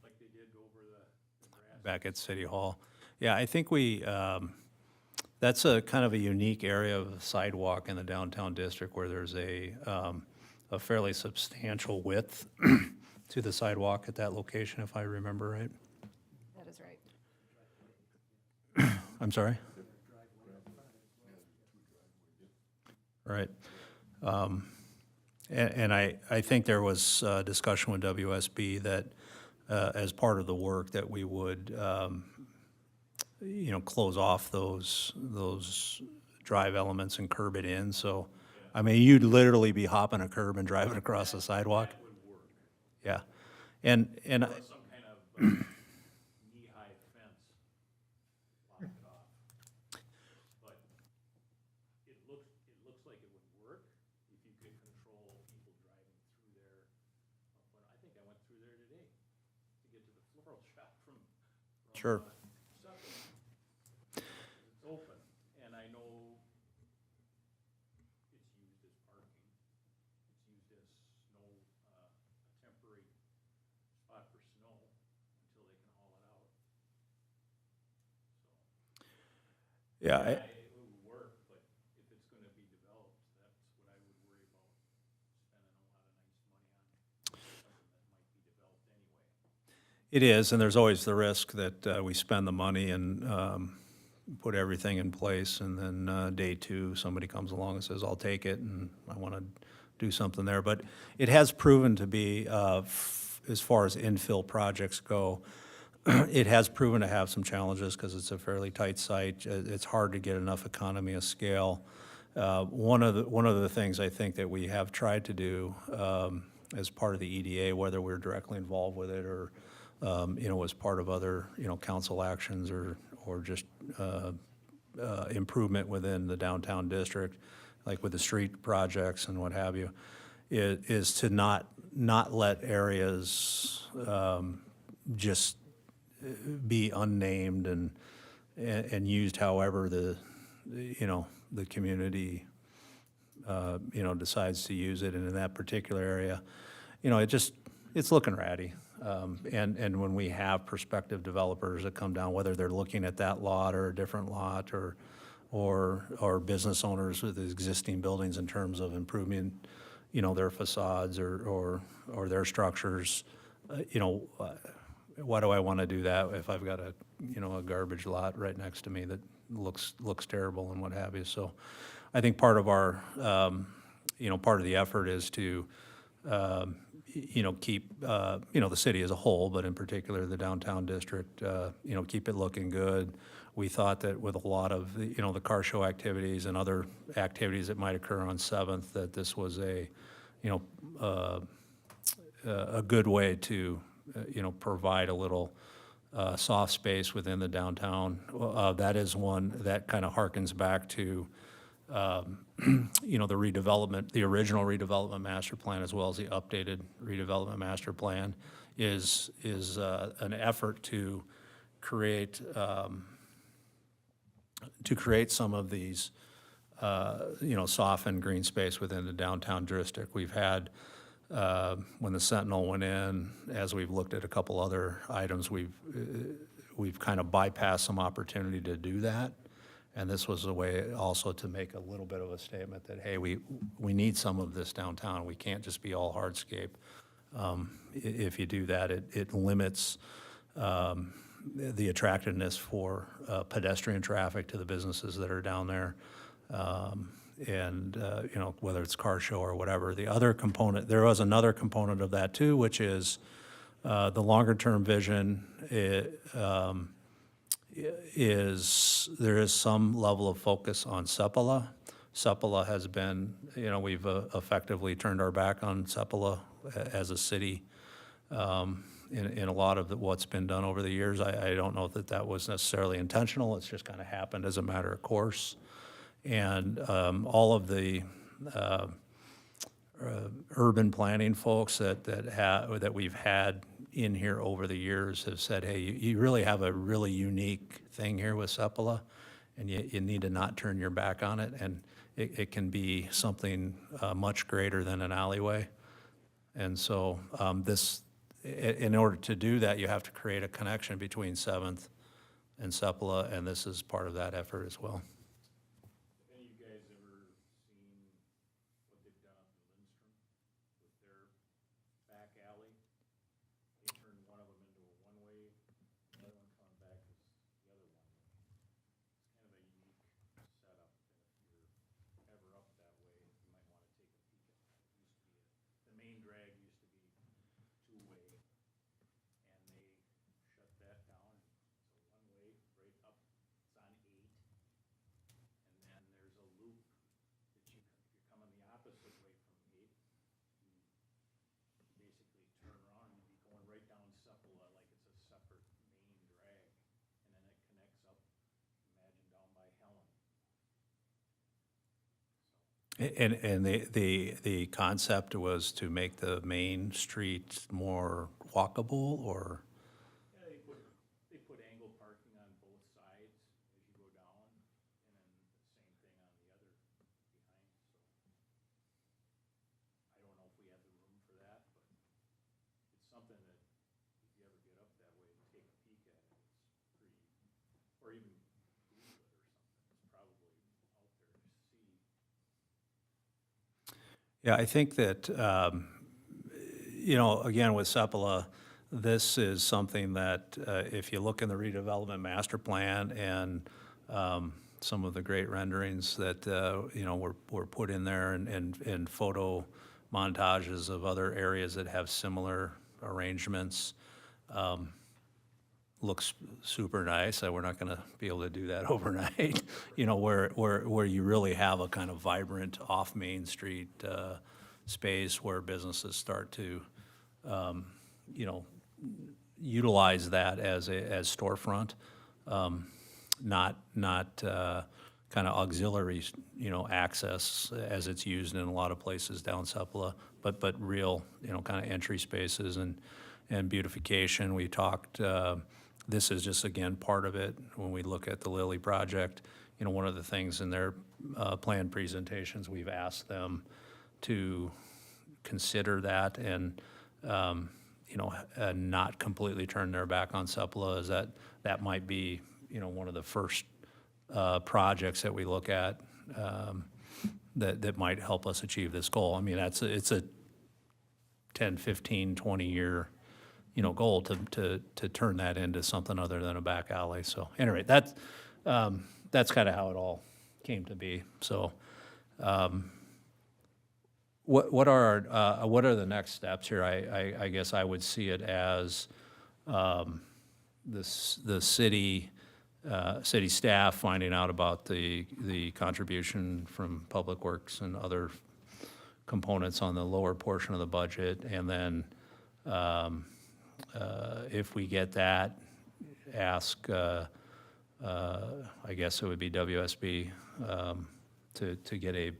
Like they did over the grass. Back at City Hall. Yeah, I think that's a kind of a unique area of sidewalk in the downtown district where there's a fairly substantial width to the sidewalk at that location, if I remember right. That is right. I'm sorry? Right. And I think there was discussion with WSB that as part of the work that we would, close off those drive elements and curb it in. So, I mean, you'd literally be hopping a curb and driving across the sidewalk. That would work. Yeah. And Or some kind of knee-high fence, lock it off. But it looks like it would work if you could control people driving through there. But I think I went through there today to get to the floral shop from Sure. Sutton. It's open, and I know it's used as parking. It's used as snow, a temporary spot for snow until they can haul it out. So, yeah, it would work, but if it's gonna be developed, that's what I would worry about, spending a lot of nice money on something that might be developed anyway. it is, and there's always the risk that we spend the money and put everything in place, and then day two, somebody comes along and says, I'll take it, and I want to do something there. But it has proven to be, as far as infill projects go, it has proven to have some challenges because it's a fairly tight site. It's hard to get enough economy of scale. One of the things I think that we have tried to do as part of the EDA, whether we're directly involved with it or as part of other council actions or just improvement within the downtown district, like with the street projects and what have you, is to not let areas just be unnamed and used however the community decides to use it. And in that particular area, it's looking ratty. And when we have prospective developers that come down, whether they're looking at that lot or a different lot or business owners with existing buildings in terms of improving, their facades or their structures, why do I want to do that if I've got a garbage lot right next to me that looks terrible and what have you? So I think part of our, part of the effort is to, keep, the city as a whole, but in particular the downtown district, keep it looking good. We thought that with a lot of, the car show activities and other activities that might occur on 7th, that this was a good way to, provide a little soft space within the downtown. That is one that kind of harkens back to, the redevelopment, the original redevelopment master plan, as well as the updated redevelopment master plan, is an effort to create some of these, softened green space within the downtown district. We've had, when the Sentinel went in, as we've looked at a couple other items, we've kind of bypassed some opportunity to do that. And this was a way also to make a little bit of a statement that, hey, we need some of this downtown. We can't just be all hardscape. If you do that, it limits the attractiveness for pedestrian traffic to the businesses that are down there. And, you know, whether it's car show or whatever. The other component, there was another component of that too, which is the longer-term vision is there is some level of focus on Sepulveda. Sepulveda has been, you know, we've effectively turned our back on Sepulveda as a city in a lot of what's been done over the years. I don't know that that was necessarily intentional. It's just kind of happened as a matter of course. And all of the urban planning folks that we've had in here over the years have said, hey, you really have a really unique thing here with Sepulveda, and you need to not turn your back on it, and it can be something much greater than an alleyway. And so in order to do that, you have to create a connection between 7th and Sepulveda, and this is part of that effort as well. Have any of you guys ever seen what they've done up in Lindstrom with their back alley? They turned one of them into a one-way, the other one coming back is the other one. It's kind of a unique setup, and if you're ever up that way, you might want to take a peek at that. It used to be, the main drag used to be two-way, and they shut that down. It's a one-way right up, it's on 8. And then there's a loop that if you're coming the opposite way from 8, you basically turn around and you'd be going right down Sepulveda like it's a separate main drag. And then it connects up, imagine down by Helen. And the concept was to make the main street more walkable, or? Yeah, they put angle parking on both sides as you go down, and then the same thing on the other behind, so. I don't know if we have the room for that, but it's something that if you ever get up that way and take a peek at it, it's pretty, or even Google it or something, it's probably out there to see. Yeah, I think that, you know, again, with Sepulveda, this is something that if you look in the redevelopment master plan and some of the great renderings that, you know, were put in there and photo montages of other areas that have similar arrangements, looks super nice. We're not going to be able to do that overnight, you know, where you really have a kind of vibrant off Main Street space where businesses start to, you know, utilize that as storefront, not kind of auxiliary, you know, access as it's used in a lot of places down Sepulveda, but real, you know, kind of entry spaces and beautification. We talked. This is just, again, part of it. When we look at the Lilly project, you know, one of the things in their planned presentations, we've asked them to consider that and, you know, not completely turn their back on Sepulveda, is that might be, you know, one of the first projects that we look at that might help us achieve this goal. I mean, it's a 10, 15, 20-year, you know, goal to turn that into something other than a back alley. So anyway, that's kind of how it all came to be. So what are the next steps here? I guess I would see it as the city staff finding out about the contribution from Public Works and other components on the lower portion of the budget, and then if we get that, ask, I guess it would be WSB to get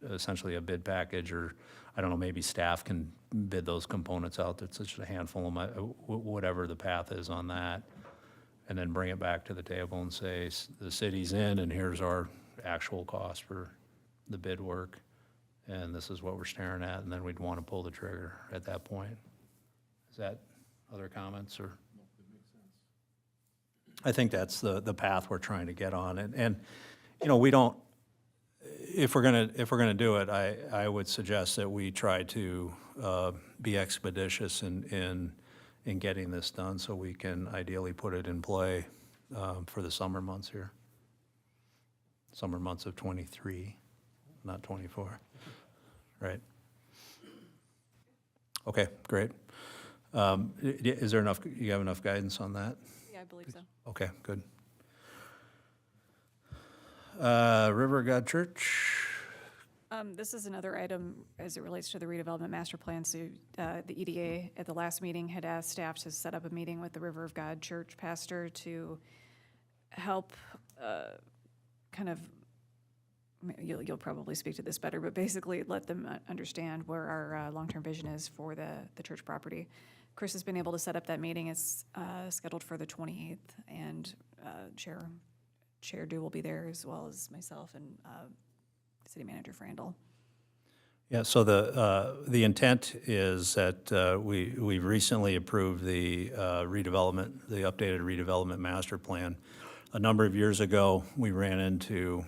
essentially a bid package, or I don't know, maybe staff can bid those components out. That's just a handful of whatever the path is on that, and then bring it back to the table and say, the city's in, and here's our actual cost for the bid work, and this is what we're staring at, and then we'd want to pull the trigger at that point. Is that other comments, or? No, that makes sense. I think that's the path we're trying to get on. And you know, we don't, if we're gonna do it, I would suggest that we try to be expeditious in getting this done so we can ideally put it in play for the summer months here. Summer months of '23, not '24, right? Okay, great. Is there enough, you have enough guidance on that? Yeah, I believe so. Okay, good. River of God Church, This is another item as it relates to the redevelopment master plan. So the EDA at the last meeting had asked staff to set up a meeting with the River of God Church pastor to help kind of, you'll probably speak to this better, but basically let them understand where our long-term vision is for the church property. Chris has been able to set up that meeting. It's scheduled for the 28th, and Chair Dew will be there, as well as myself and City Manager Frandl. yeah, so the intent is that we recently approved the redevelopment, the updated redevelopment master plan. A number of years ago, we ran into,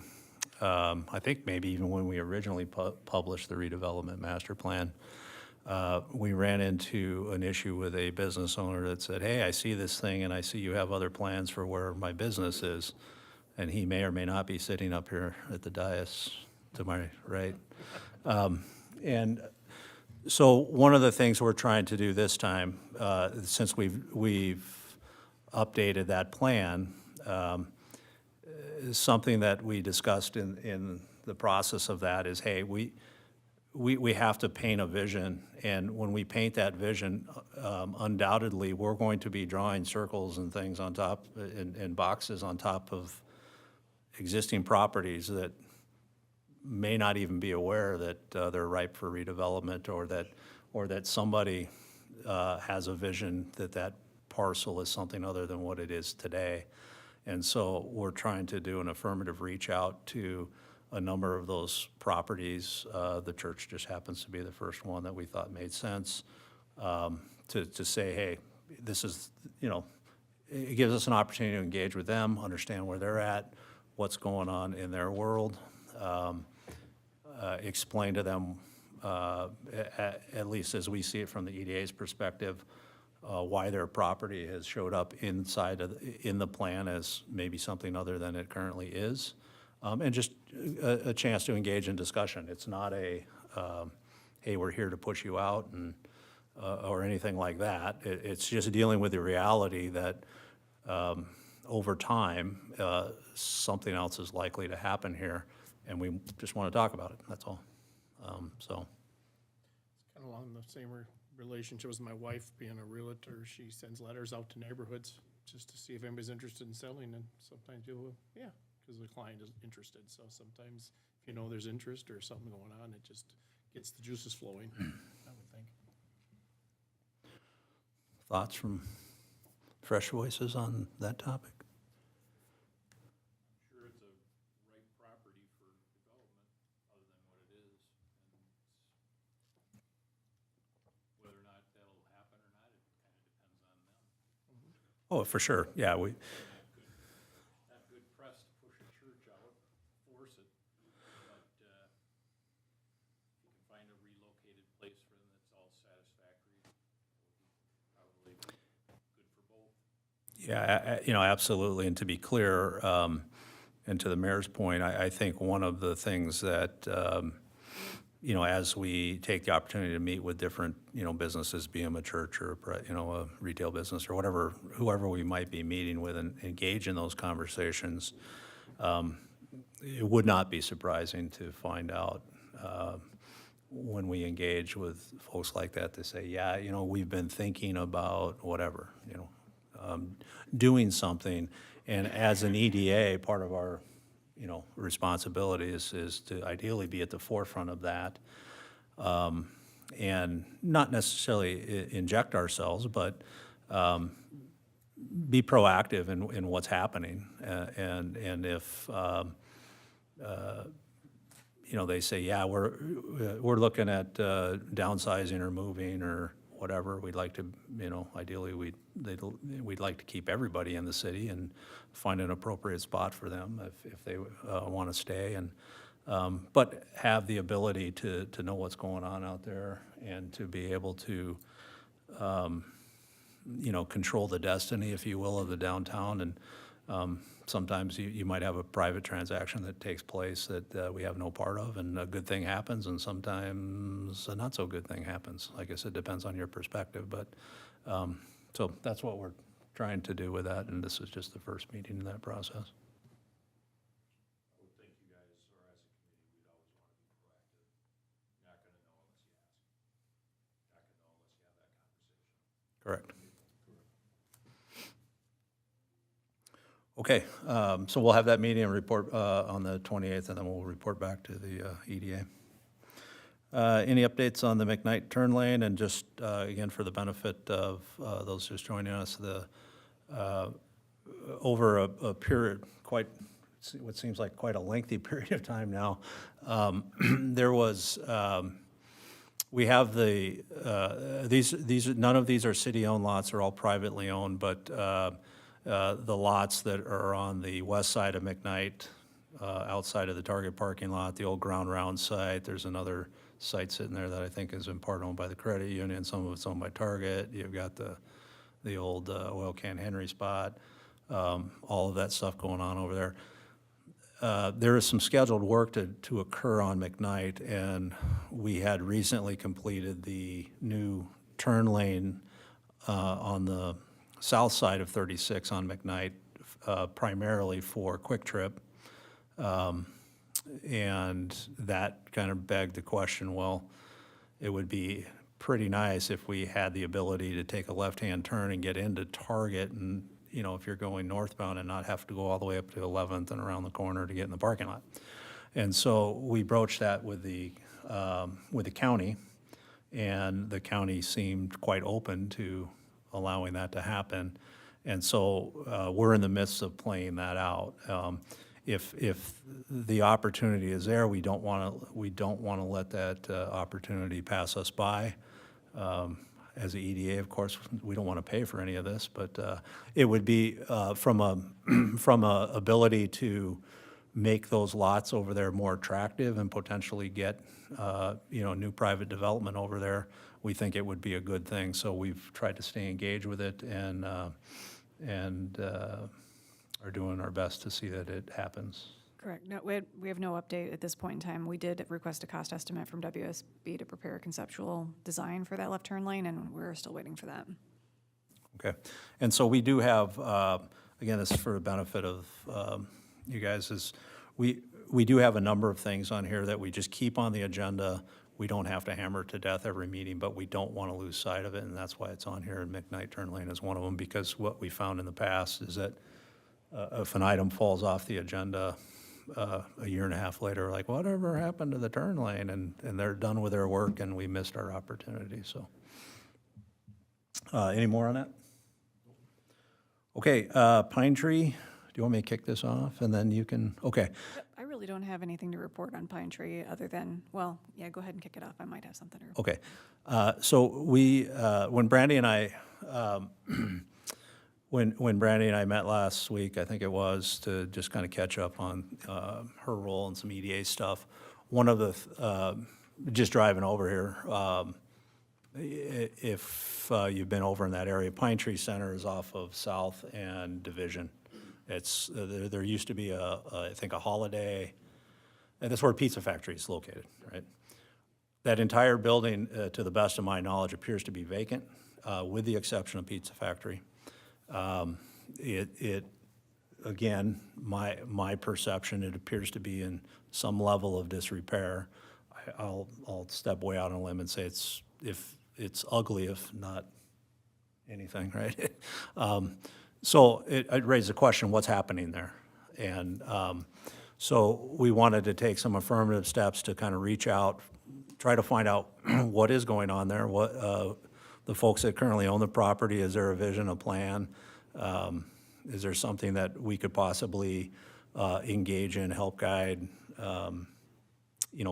I think maybe even when we originally published the redevelopment master plan, we ran into an issue with a business owner that said, hey, I see this thing and I see you have other plans for where my business is. And he may or may not be sitting up here at the dais to my right. And so one of the things we're trying to do this time, since we've updated that plan, is something that we discussed in the process of that is, hey, we have to paint a vision, and when we paint that vision, undoubtedly, we're going to be drawing circles and things on top, and boxes on top of existing properties that may not even be aware that they're ripe for redevelopment, or that somebody has a vision that that parcel is something other than what it is today. And so we're trying to do an affirmative reach out to a number of those properties. The church just happens to be the first one that we thought made sense, to say, hey, this is, you know, it gives us an opportunity to engage with them, understand where they're at, what's going on in their world, explain to them, at least as we see it from the EDA's perspective, why their property has showed up in the plan as maybe something other than it currently is, and just a chance to engage in discussion. It's not a, hey, we're here to push you out, and or anything like that. It's just dealing with the reality that over time, something else is likely to happen here, and we just want to talk about it, that's all. So. Kind of along the same relationship as my wife, being a realtor. She sends letters out to neighborhoods just to see if anybody's interested in selling, and sometimes people, yeah, because the client is interested. So sometimes if you know there's interest or something going on, it just gets the juices flowing, I would think. Thoughts from fresh voices on that topic? I'm sure it's a right property for development, other than what it is. And whether or not that'll happen or not, it kind of depends on them. Oh, for sure, yeah, Have good press to push a church out, force it, but if you can find a relocated place for them that's all satisfactory, it would be probably good for both. Yeah, you know, absolutely. And to be clear, and to the mayor's point, I think one of the things that, you know, as we take the opportunity to meet with different, you know, businesses, be them a church or, you know, a retail business or whatever, whoever we might be meeting with, and engage in those conversations, it would not be surprising to find out when we engage with folks like that to say, yeah, you know, we've been thinking about whatever, you know, doing something. And as an EDA, part of our, you know, responsibility is to ideally be at the forefront of that, and not necessarily inject ourselves, but be proactive in what's happening. And if you know, they say, yeah, we're looking at downsizing or moving or whatever. We'd like to, ideally, we'd like to keep everybody in the city and find an appropriate spot for them if they want to stay, and but have the ability to know what's going on out there and to be able to control the destiny, if you will, of the downtown. And sometimes you might have a private transaction that takes place that we have no part of, and a good thing happens, and sometimes a not so good thing happens. I guess it depends on your perspective, but so that's what we're trying to do with that, and this is just the first meeting in that process. I would think you guys, or as a committee, we'd always want to be proactive. You're not gonna know unless you ask. You're not gonna know unless you have that conversation. Correct. Okay, so we'll have that meeting and report on the 28th, and then we'll report back to the EDA. Any updates on the McKnight turn lane? And just, again, for the benefit of those just joining us, over a period, what seems like quite a lengthy period of time now, there was, we have none of these are city-owned lots, they're all privately owned, but the lots that are on the west side of McKnight, outside of the Target parking lot, the old Ground Round site, there's another site sitting there that I think is in part owned by the credit union, some of it's owned by Target. You've got the old oil can Henry spot, all of that stuff going on over there. There is some scheduled work to occur on McKnight, and we had recently completed the new turn lane on the south side of 36 on McKnight, primarily for Quick Trip. And that kind of begged the question, well, it would be pretty nice if we had the ability to take a left-hand turn and get into Target, and, if you're going northbound, and not have to go all the way up to 11th and around the corner to get in the parking lot. And so we broached that with the county, and the county seemed quite open to allowing that to happen. And so we're in the midst of playing that out. If the opportunity is there, we don't want to let that opportunity pass us by. As the EDA, of course, we don't want to pay for any of this, but it would be from a ability to make those lots over there more attractive and potentially get new private development over there. We think it would be a good thing. So we've tried to stay engaged with it and are doing our best to see that it happens. Correct. No, we have no update at this point in time. We did request a cost estimate from WSB to prepare a conceptual design for that left turn lane, and we're still waiting for that. Okay. And so we do have, again, this is for the benefit of you guys, is we do have a number of things on here that we just keep on the agenda. We don't have to hammer to death every meeting, but we don't want to lose sight of it, and that's why it's on here, and McKnight turn lane is one of them, because what we found in the past is that if an item falls off the agenda a year and a half later, like, whatever happened to the turn lane? And they're done with their work, and we missed our opportunity, so. Any more on that? Okay, Pine Tree, do you want me to kick this off, and then you can, okay. I really don't have anything to report on Pine Tree other than, well, yeah, go ahead and kick it off. I might have something to report. Okay, so we, when Brandy and I, when Brandy and I met last week, I think it was, to just kind of catch up on her role and some EDA stuff, one of the, just driving over here, if you've been over in that area, Pine Tree Center is off of South and Division. It's, there used to be I think a Holiday, and that's where Pizza Factory is located, right? That entire building, to the best of my knowledge, appears to be vacant, with the exception of Pizza Factory. Again, my perception, it appears to be in some level of disrepair. I'll step way out on a limb and say it's ugly, if not anything, right? So it raised the question, what's happening there? And so we wanted to take some affirmative steps to kind of reach out, try to find out what is going on there, what the folks that currently own the property, is there a vision, a plan? Is there something that we could possibly engage in, help guide,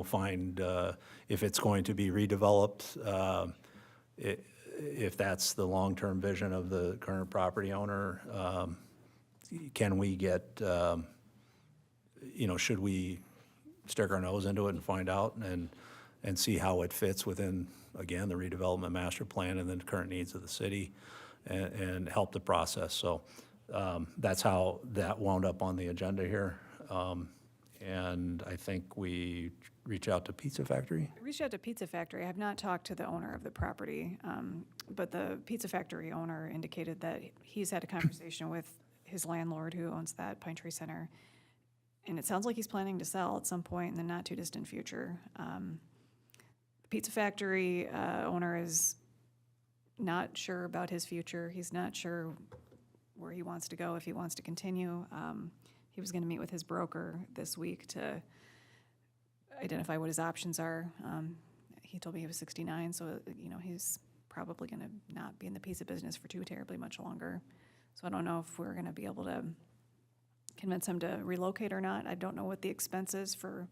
find if it's going to be redeveloped? if that's the long-term vision of the current property owner, can we get, should we stick our nose into it and find out and see how it fits within, again, the redevelopment master plan and the current needs of the city and help the process. So that's how that wound up on the agenda here. And I think we reach out to Pizza Factory. I reached out to Pizza Factory. I have not talked to the owner of the property, but the Pizza Factory owner indicated that he's had a conversation with his landlord who owns that Pine Tree Center. And it sounds like he's planning to sell at some point in the not too distant future. The Pizza Factory owner is not sure about his future. He's not sure where he wants to go, if he wants to continue. He was going to meet with his broker this week to identify what his options are. He told me he was 69, so he's probably going to not be in the pizza business for too terribly much longer. So I don't know if we're going to be able to convince him to relocate or not. I don't know what the expense is for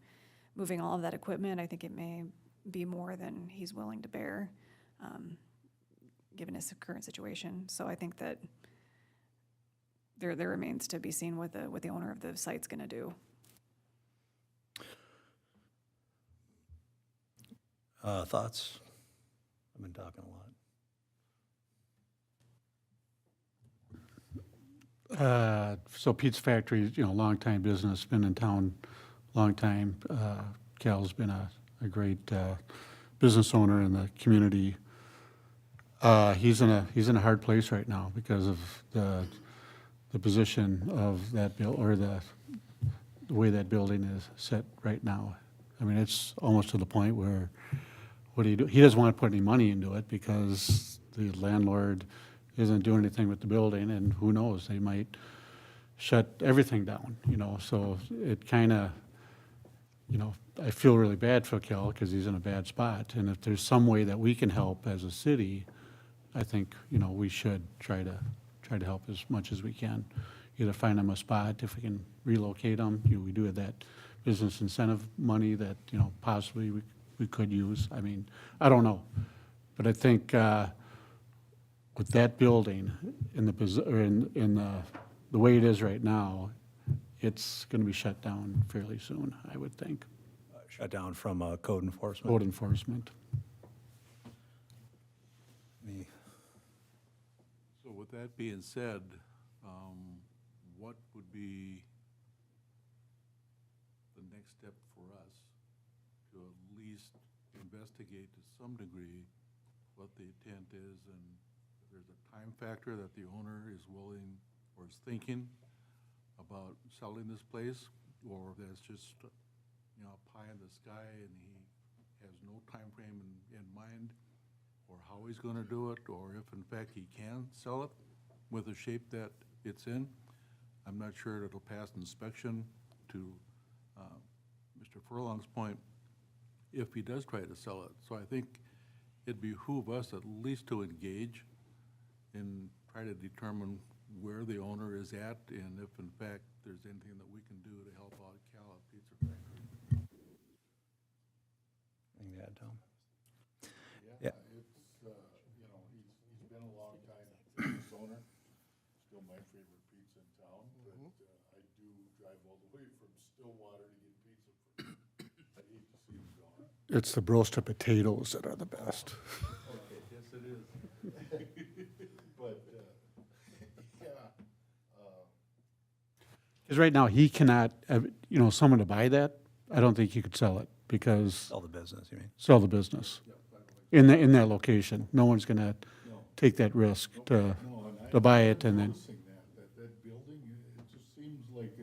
moving all of that equipment. I think it may be more than he's willing to bear, given his current situation. So I think that there remains to be seen what the owner of the site's going to do. Thoughts? I've been talking a lot. So Pizza Factory, long-time business, been in town long time. Cal's been a great business owner in the community. He's in a hard place right now because of the position of that or the way that building is set right now. I mean, it's almost to the point where what do you do? He doesn't want to put any money into it because the landlord isn't doing anything with the building, and who knows, they might shut everything down, so it kind of, I feel really bad for Cal because he's in a bad spot, and if there's some way that we can help as a city, I think, we should try to help as much as we can. Either find him a spot, if we can relocate him, we do have that business incentive money that, possibly we could use. I mean, I don't know, but I think, with that building in the way it is right now, it's going to be shut down fairly soon, I would think. Shut down from code enforcement. Code enforcement. Me. So with that being said, what would be the next step for us to at least investigate to some degree what the intent is, and if there's a time factor that the owner is willing or is thinking about selling this place, or if that's just, pie in the sky and he has no time frame in mind, or how he's gonna do it, or if in fact he can sell it with the shape that it's in. I'm not sure it'll pass inspection, to Mr. Furlong's point, if he does try to sell it. So I think it'd behoove us at least to engage and try to determine where the owner is at, and if in fact there's anything that we can do to help out Cal at Pizza Factory. Anything to add, Tom? Yeah, it's, he's been a long time business owner, still my favorite pizza in town, but I do drive all the way from Stillwater to get pizza from him. I hate to see him gone. It's the roasted potatoes that are the best. Okay, yes it is. But, yeah, Because right now, he cannot, someone to buy that, I don't think he could sell it, because, Sell the business, you mean? sell the business in that location. No one's gonna take that risk to buy it and then. noticing that building, it just seems like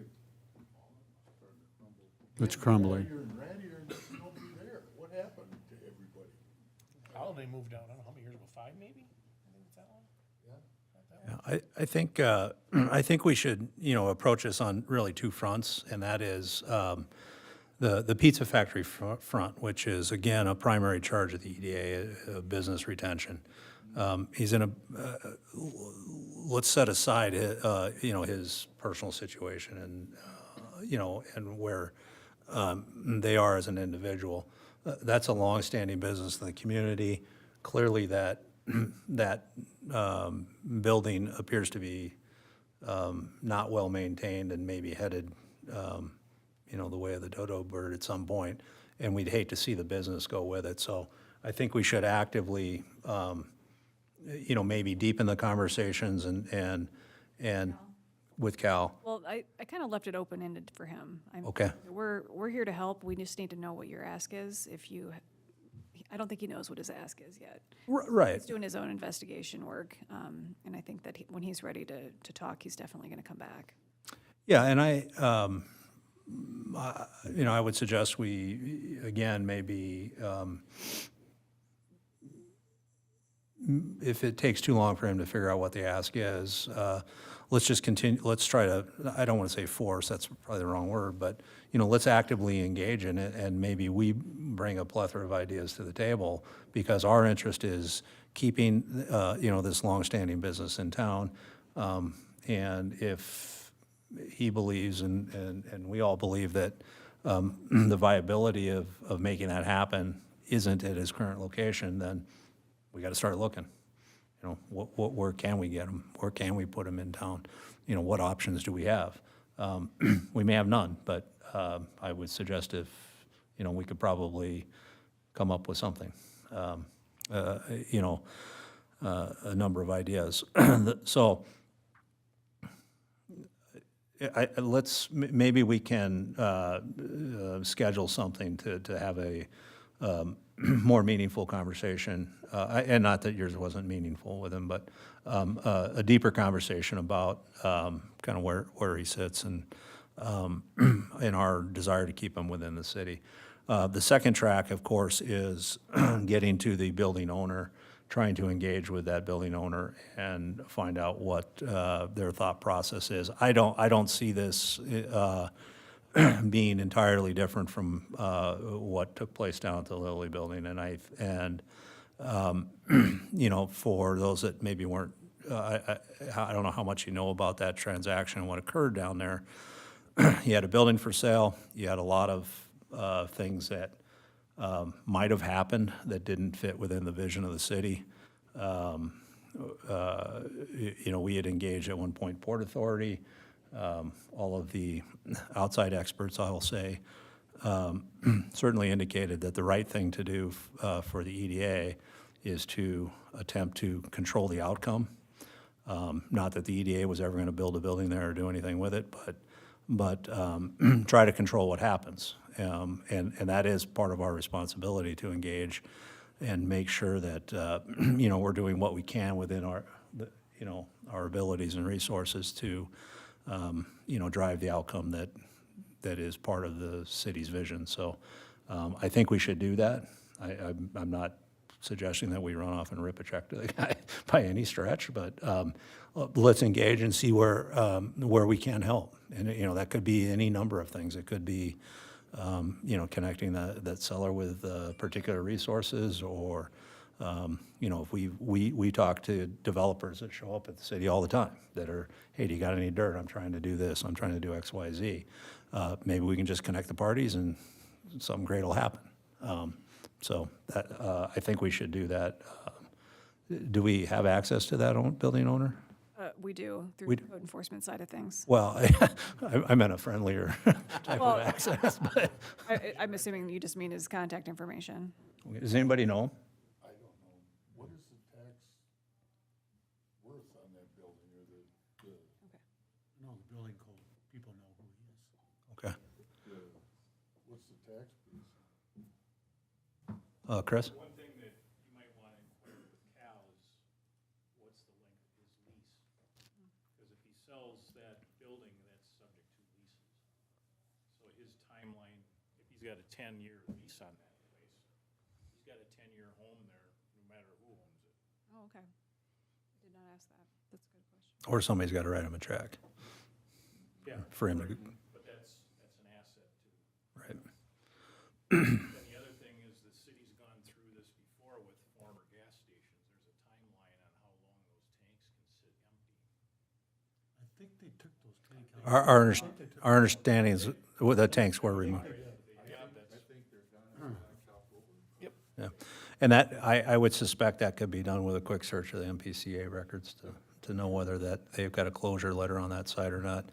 It's crumbling. rattier and rattier, and there's nobody there. What happened to everybody? Holiday moved out, I don't know how many years ago, 5 maybe? I think it's that long. Yeah, I think we should, approach this on really two fronts, and that is the Pizza Factory front, which is, again, a primary charge of the EDA, business retention. He's in let's set aside, his personal situation and, and where they are as an individual. That's a longstanding business in the community. Clearly, that that building appears to be not well-maintained and maybe headed, the way of the dodo bird at some point, and we'd hate to see the business go with it. So I think we should actively, maybe deepen the conversations and with Cal. Well, I kind of left it open-ended for him. Okay. We're here to help. We just need to know what your ask is. I don't think he knows what his ask is yet. Right. He's doing his own investigation work, and I think that when he's ready to talk, he's definitely going to come back. Yeah, and I would suggest we, again, maybe, if it takes too long for him to figure out what the ask is, let's just continue, let's try to, I don't want to say force, that's probably the wrong word, but, let's actively engage in it, and maybe we bring a plethora of ideas to the table, because our interest is keeping, this longstanding business in town. And if he believes, and we all believe that the viability of making that happen isn't at his current location, then we got to start looking. Where can we get him? Where can we put him in town? What options do we have? We may have none, but I would suggest if, we could probably come up with something, a number of ideas. So maybe we can schedule something to have a more meaningful conversation, and not that yours wasn't meaningful with him, but a deeper conversation about kind of where he sits and our desire to keep him within the city. The second track, of course, is getting to the building owner, trying to engage with that building owner and find out what their thought process is. I don't see this being entirely different from what took place down at the Lilly Building, and for those that maybe weren't, I don't know how much you know about that transaction and what occurred down there. You had a building for sale. You had a lot of things that might have happened that didn't fit within the vision of the city. We had engaged at one point Port Authority. All of the outside experts, I will say, certainly indicated that the right thing to do for the EDA is to attempt to control the outcome. Not that the EDA was ever going to build a building there or do anything with it, but try to control what happens. And that is part of our responsibility, to engage and make sure that, we're doing what we can within our abilities and resources to, drive the outcome that is part of the city's vision. So I think we should do that. I'm not suggesting that we run off and rip a check to the guy by any stretch, but let's engage and see where we can help. And, that could be any number of things. It could be, connecting that seller with particular resources, or, if we talk to developers that show up at the city all the time that are, hey, do you got any dirt? I'm trying to do this. I'm trying to do X, Y, Z. Maybe we can just connect the parties and something great will happen. So that, I think we should do that. Do we have access to that building owner? We do, through the code enforcement side of things. Well, I meant a friendlier type Well, of access, but I'm assuming you just mean his contact information. does anybody know? I don't know, what is the tax worth on that building, or No, the building code, people know who he is. Okay. what's the tax piece? Chris? One thing that you might want to inquire with Cal is, what's the length of his lease? Because if he sells that building, that's subject to leases. So his timeline, if he's got a 10-year lease on that place, he's got a 10-year home there, no matter who owns it. Oh, okay. I did not ask that. That's a good question. Or somebody's got to write him a check Yeah. for him to, But that's an asset too. right. And the other thing is, the city's gone through this before with former gas stations. There's a timeline on how long those tanks can sit empty. I think they took those tank out. Our understanding is the tanks were removed. Yeah, that's, Yeah. And that, I would suspect that could be done with a quick search of the MPCA records to know whether that they've got a closure letter on that site or not.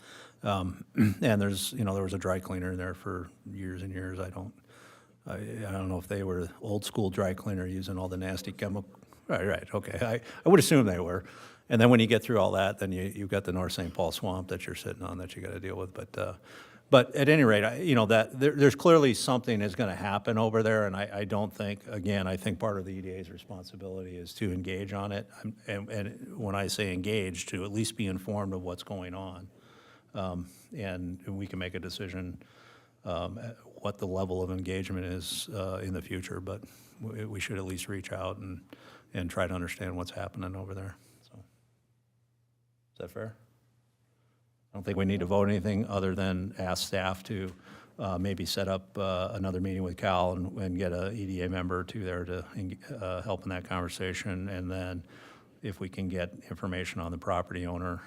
And there's, there was a dry cleaner in there for years and years. I don't know if they were old school dry cleaner using all the nasty chemical. Right, okay. I would assume they were. And then when you get through all that, then you've got the North St. Paul swamp that you're sitting on that you got to deal with. But at any rate, that there's clearly something is going to happen over there, and I don't think, again, I think part of the EDA's responsibility is to engage on it, and when I say engage, to at least be informed of what's going on, and we can make a decision what the level of engagement is in the future, but we should at least reach out and try to understand what's happening over there. So, is that fair? I don't think we need to vote anything other than ask staff to maybe set up another meeting with Cal and get a EDA member to there to help in that conversation. And then if we can get information on the property owner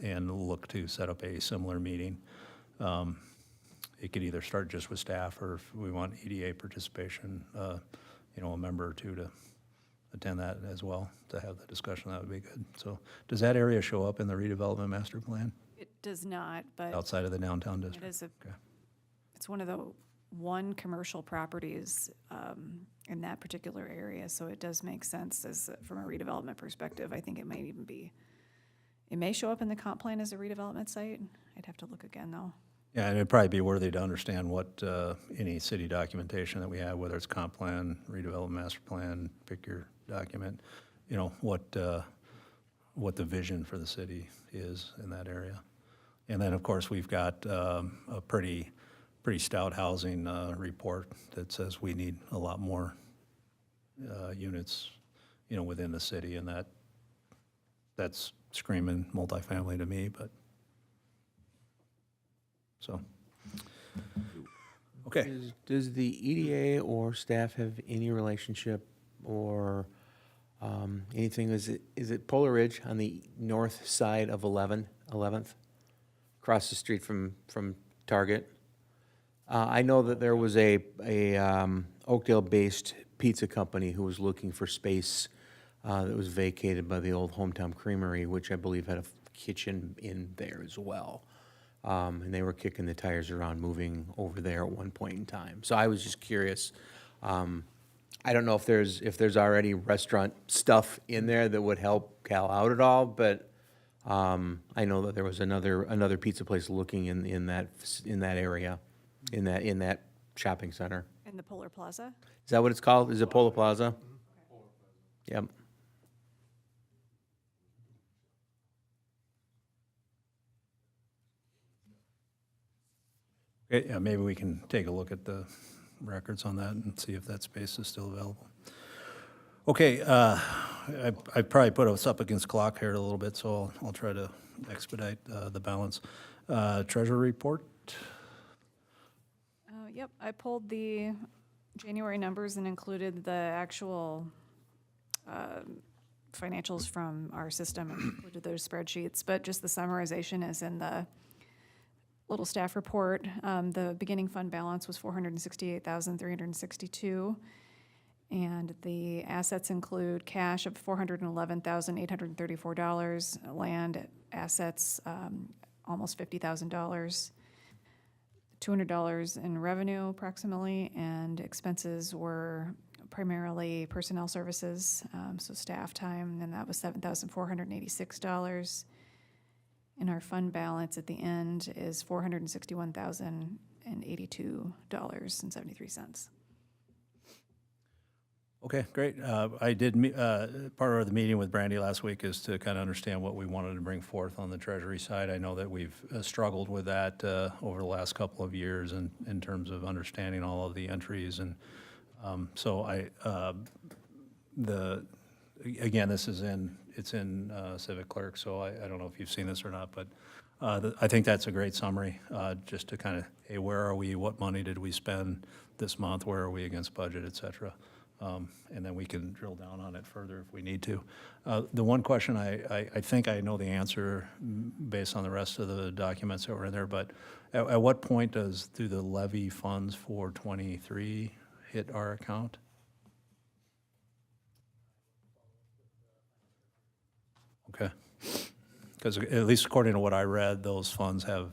and look to set up a similar meeting. It could either start just with staff, or if we want EDA participation, a member or two to attend that as well, to have the discussion. That would be good. So does that area show up in the redevelopment master plan? It does not, but Outside of the downtown it district? is Okay. it's one of the one commercial properties in that particular area, so it does make sense from a redevelopment perspective. I think it might even be, it may show up in the comp plan as a redevelopment site. I'd have to look again, though. Yeah, and it'd probably be worthy to understand what any city documentation that we have, whether it's comp plan, redevelopment master plan, pick your document, what the vision for the city is in that area. And then, of course, we've got a pretty stout housing report that says we need a lot more units, within the city, and that's screaming multifamily to me, but. So, okay. Does the EDA or staff have any relationship or anything? Is it Polar Ridge on the north side of 11th, across the street from Target? I know that there was a Oakdale-based pizza company who was looking for space that was vacated by the old Hometown Creamery, which I believe had a kitchen in there as well. And they were kicking the tires around moving over there at one point in time. So I was just curious. I don't know if there's already restaurant stuff in there that would help Cal out at all, but I know that there was another pizza place looking in that area, in that shopping center. In the Polar Plaza? Is that what it's called? Is it Polar Plaza? Yep. Okay, yeah, maybe we can take a look at the records on that and see if that space is still available. Okay, I probably put us up against clock here a little bit, so I'll try to expedite the balance. Treasurer report? Yep, I pulled the January numbers and included the actual financials from our system and included those spreadsheets, but just the summarization is in the little staff report. The beginning fund balance was $468,362, and the assets include cash of $411,834, land assets almost $50,000, $200 in revenue approximately, and expenses were primarily personnel services, so staff time, and that was $7,486. And our fund balance at the end is $461,082.73. Okay, great. I did, part of the meeting with Brandy last week is to kind of understand what we wanted to bring forth on the Treasury side. I know that we've struggled with that over the last couple of years in terms of understanding all of the entries. And so again, this is it's in Civic Clerk, so I don't know if you've seen this or not, but I think that's a great summary, just to kind of, hey, where are we? What money did we spend this month? Where are we against budget, et cetera? And then we can drill down on it further if we need to. The one question I think I know the answer based on the rest of the documents that were in there, but at what point do the levy funds for '23 hit our account? Okay. Because at least according to what I read, those funds have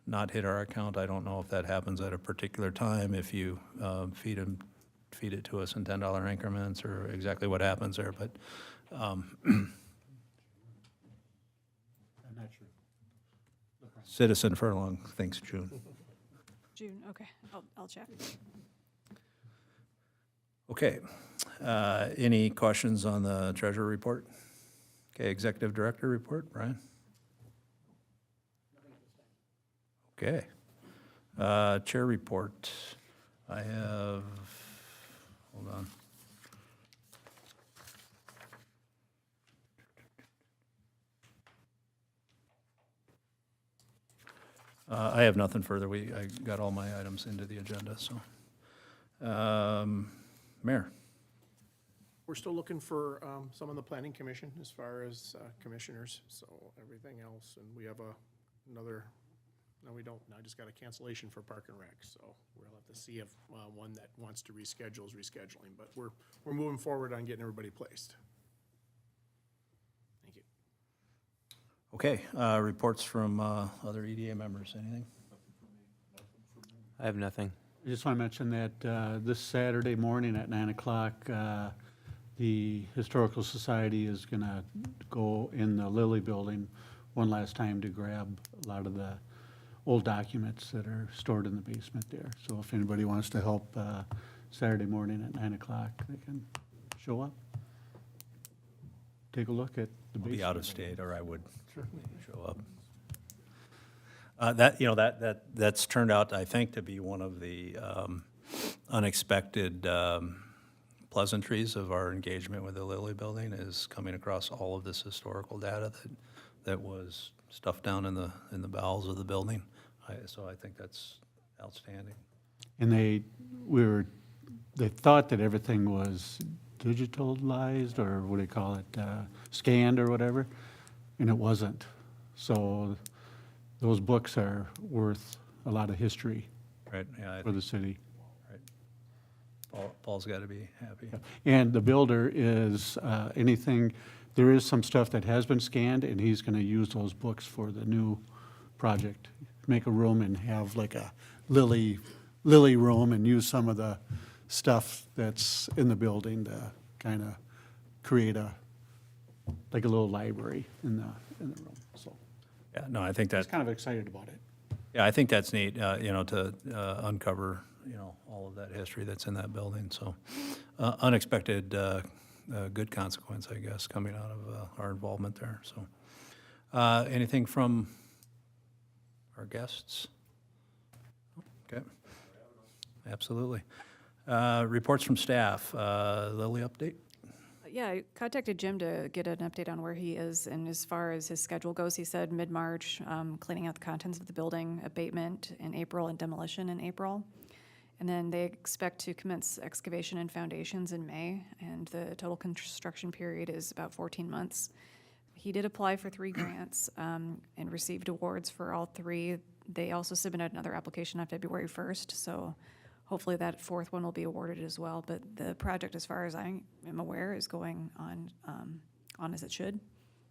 not hit our account. I don't know if that happens at a particular time, if you feed it to us in $10 increments, or exactly what happens there, but I'm not sure. Citizen Furlong thinks June. June, okay, I'll check. Okay. Any questions on the treasurer report? Okay, executive director report, Brian? Okay. Chair report. I have, hold on. I have nothing further. I got all my items into the agenda, so. Mayor? We're still looking for some on the planning commission as far as commissioners, so everything else, and we have another, no, we don't, I just got a cancellation for Park and Rec, so we'll have to see if one that wants to reschedule is rescheduling, but we're moving forward on getting everybody placed. Thank you. Okay, reports from other EDA members, anything? I have nothing. I just want to mention that this Saturday morning at 9 o'clock, the Historical Society is going to go in the Lilly Building one last time to grab a lot of the old documents that are stored in the basement there. So if anybody wants to help Saturday morning at 9 o'clock, they can show up. Take a look at the I'll basement. be out of state, or I would Certainly. show up. That's turned out, I think, to be one of the unexpected pleasantries of our engagement with the Lilly Building, is coming across all of this historical data that was stuffed down in the bowels of the building. So I think that's outstanding. And they thought that everything was digitalized, or what do you call it, scanned or whatever, and it wasn't. So those books are worth a lot of history Right, yeah, I for the think, city. Paul's got to be happy. And the builder is, there is some stuff that has been scanned, and he's gonna use those books for the new project. Make a room and have like a lily room, and use some of the stuff that's in the building to kind of create like a little library in the room, so. Yeah, no, I think I was that, kind of excited about it. yeah, I think that's neat, to uncover, all of that history that's in that building. So unexpected, good consequence, I guess, coming out of our involvement there, so. Anything from our guests? Okay. Absolutely. Reports from staff. Lily, update? Yeah, I contacted Jim to get an update on where he is, and as far as his schedule goes, he said mid-March, cleaning out the contents of the building, abatement in April, and demolition in April. And then they expect to commence excavation and foundations in May, and the total construction period is about 14 months. He did apply for 3 grants and received awards for all 3. They also submitted another application on February 1st, so hopefully that 4th one will be awarded as well. But the project, as far as I am aware, is going on as it should,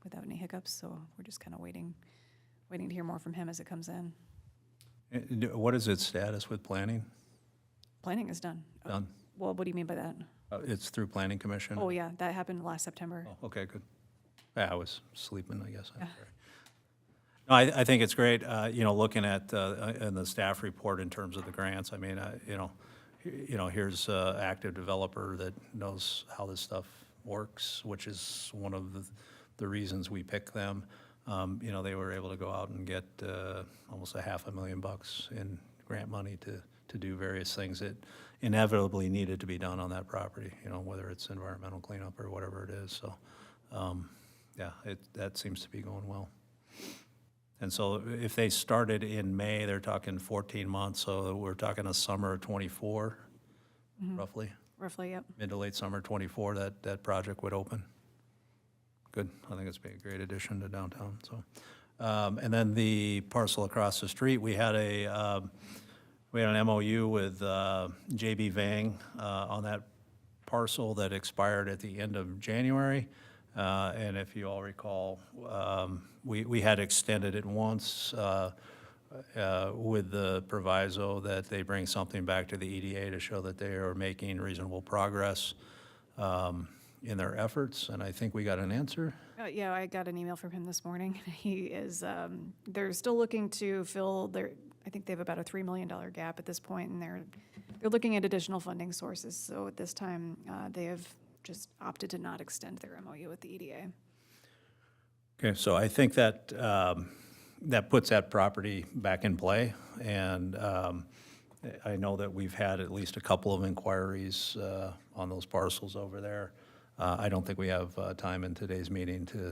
without any hiccups. So we're just kind of waiting to hear more from him as it comes in. What is its status with planning? Planning is done. Done? Well, what do you mean by that? It's through Planning Commission? Oh, yeah, that happened last September. Oh, okay, good. Yeah, I was sleeping, I guess. I'm Yeah. sorry. No, I think it's great, looking at, in the staff report in terms of the grants. I mean, here's an active developer that knows how this stuff works, which is one of the reasons we pick them. They were able to go out and get almost $500,000 in grant money to do various things that inevitably needed to be done on that property, whether it's environmental cleanup or whatever it is. So, that seems to be going well. And so if they started in May, they're talking 14 months, so we're talking a summer of '24, roughly, Roughly, yep. mid to late summer '24, that project would open. Good, I think it's been a great addition to downtown, so. And then the parcel across the street, we had an MOU with JB Vang on that parcel that expired at the end of January. And if you all recall, we had extended it once with the proviso that they bring something back to the EDA to show that they are making reasonable progress in their efforts, and I think we got an answer. Yeah, I got an email from him this morning. He is, they're still looking to fill their, I think they have about a $3 million gap at this point, and they're looking at additional funding sources. So at this time, they have just opted to not extend their MOU with the E EDA. Okay, so I think that that puts that property back in play, and I know that we've had at least a couple of inquiries on those parcels over there. I don't think we have time in today's meeting to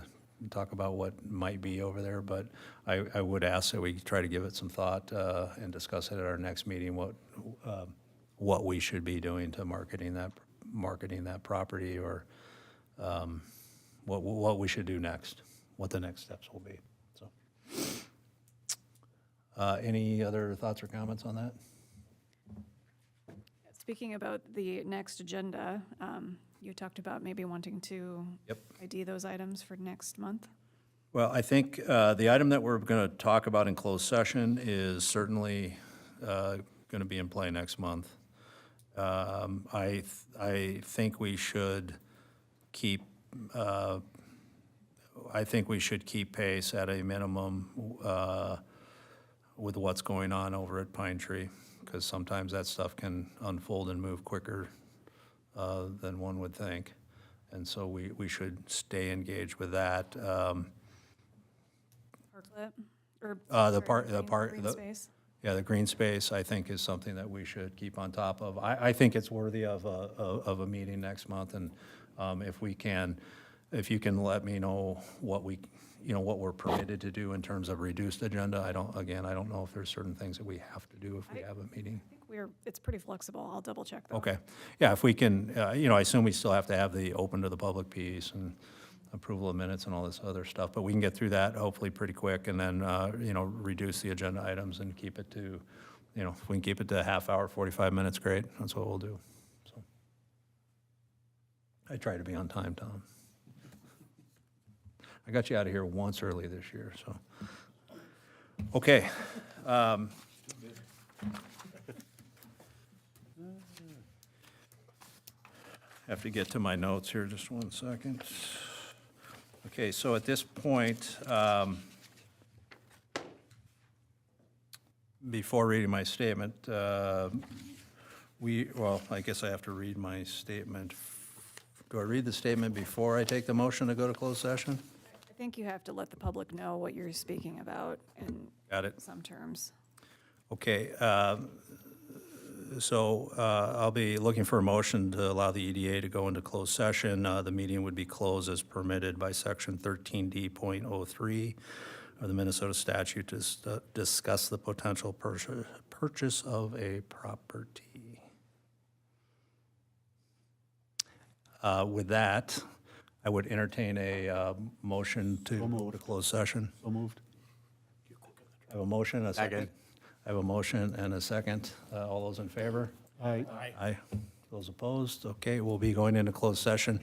talk about what might be over there, but I would ask that we try to give it some thought and discuss it at our next meeting, what we should be doing to marketing that property, or what we should do next, what the next steps will be. So, any other thoughts or comments on that? Speaking about the next agenda, you talked about maybe wanting to Yep. ID those items for next month. Well, I think the item that we're going to talk about in closed session is certainly going to be in play next month. I think we should keep pace at a minimum with what's going on over at Pine Tree, because sometimes that stuff can unfold and move quicker than one would think. And so we should stay engaged with that. Parklet, or, The sorry, green space. Yeah, the green space, I think, is something that we should keep on top of. I think it's worthy of a meeting next month, and if you can let me know what we're permitted to do in terms of reduced agenda. I don't know if there's certain things that we have to do if we have a meeting. I think it's pretty flexible. I'll double check though. Okay, yeah, if we can, I assume we still have to have the open to the public piece and approval of minutes and all this other stuff, but we can get through that hopefully pretty quick, and then, reduce the agenda items and keep it to, if we can keep it to a half hour, 45 minutes, great, that's what we'll do. So, I try to be on time, Tom. I got you out of here once early this year, so. Okay. Have to get to my notes here, just one second. Okay, so at this point, before reading my statement, I guess I have to read my statement. Do I read the statement before I take the motion to go to closed session? I think you have to let the public know what you're speaking about in Got it. some terms. Okay, so I'll be looking for a motion to allow the EDA to go into closed session. The meeting would be closed as permitted by section 13D.03 of the Minnesota statute to discuss the potential purchase of a property. With that, I would entertain a motion to go to closed session. So moved. I have a motion, a second. I have a motion and a second. All those in favor? Aye. Aye. Those opposed? Okay, we'll be going into closed session.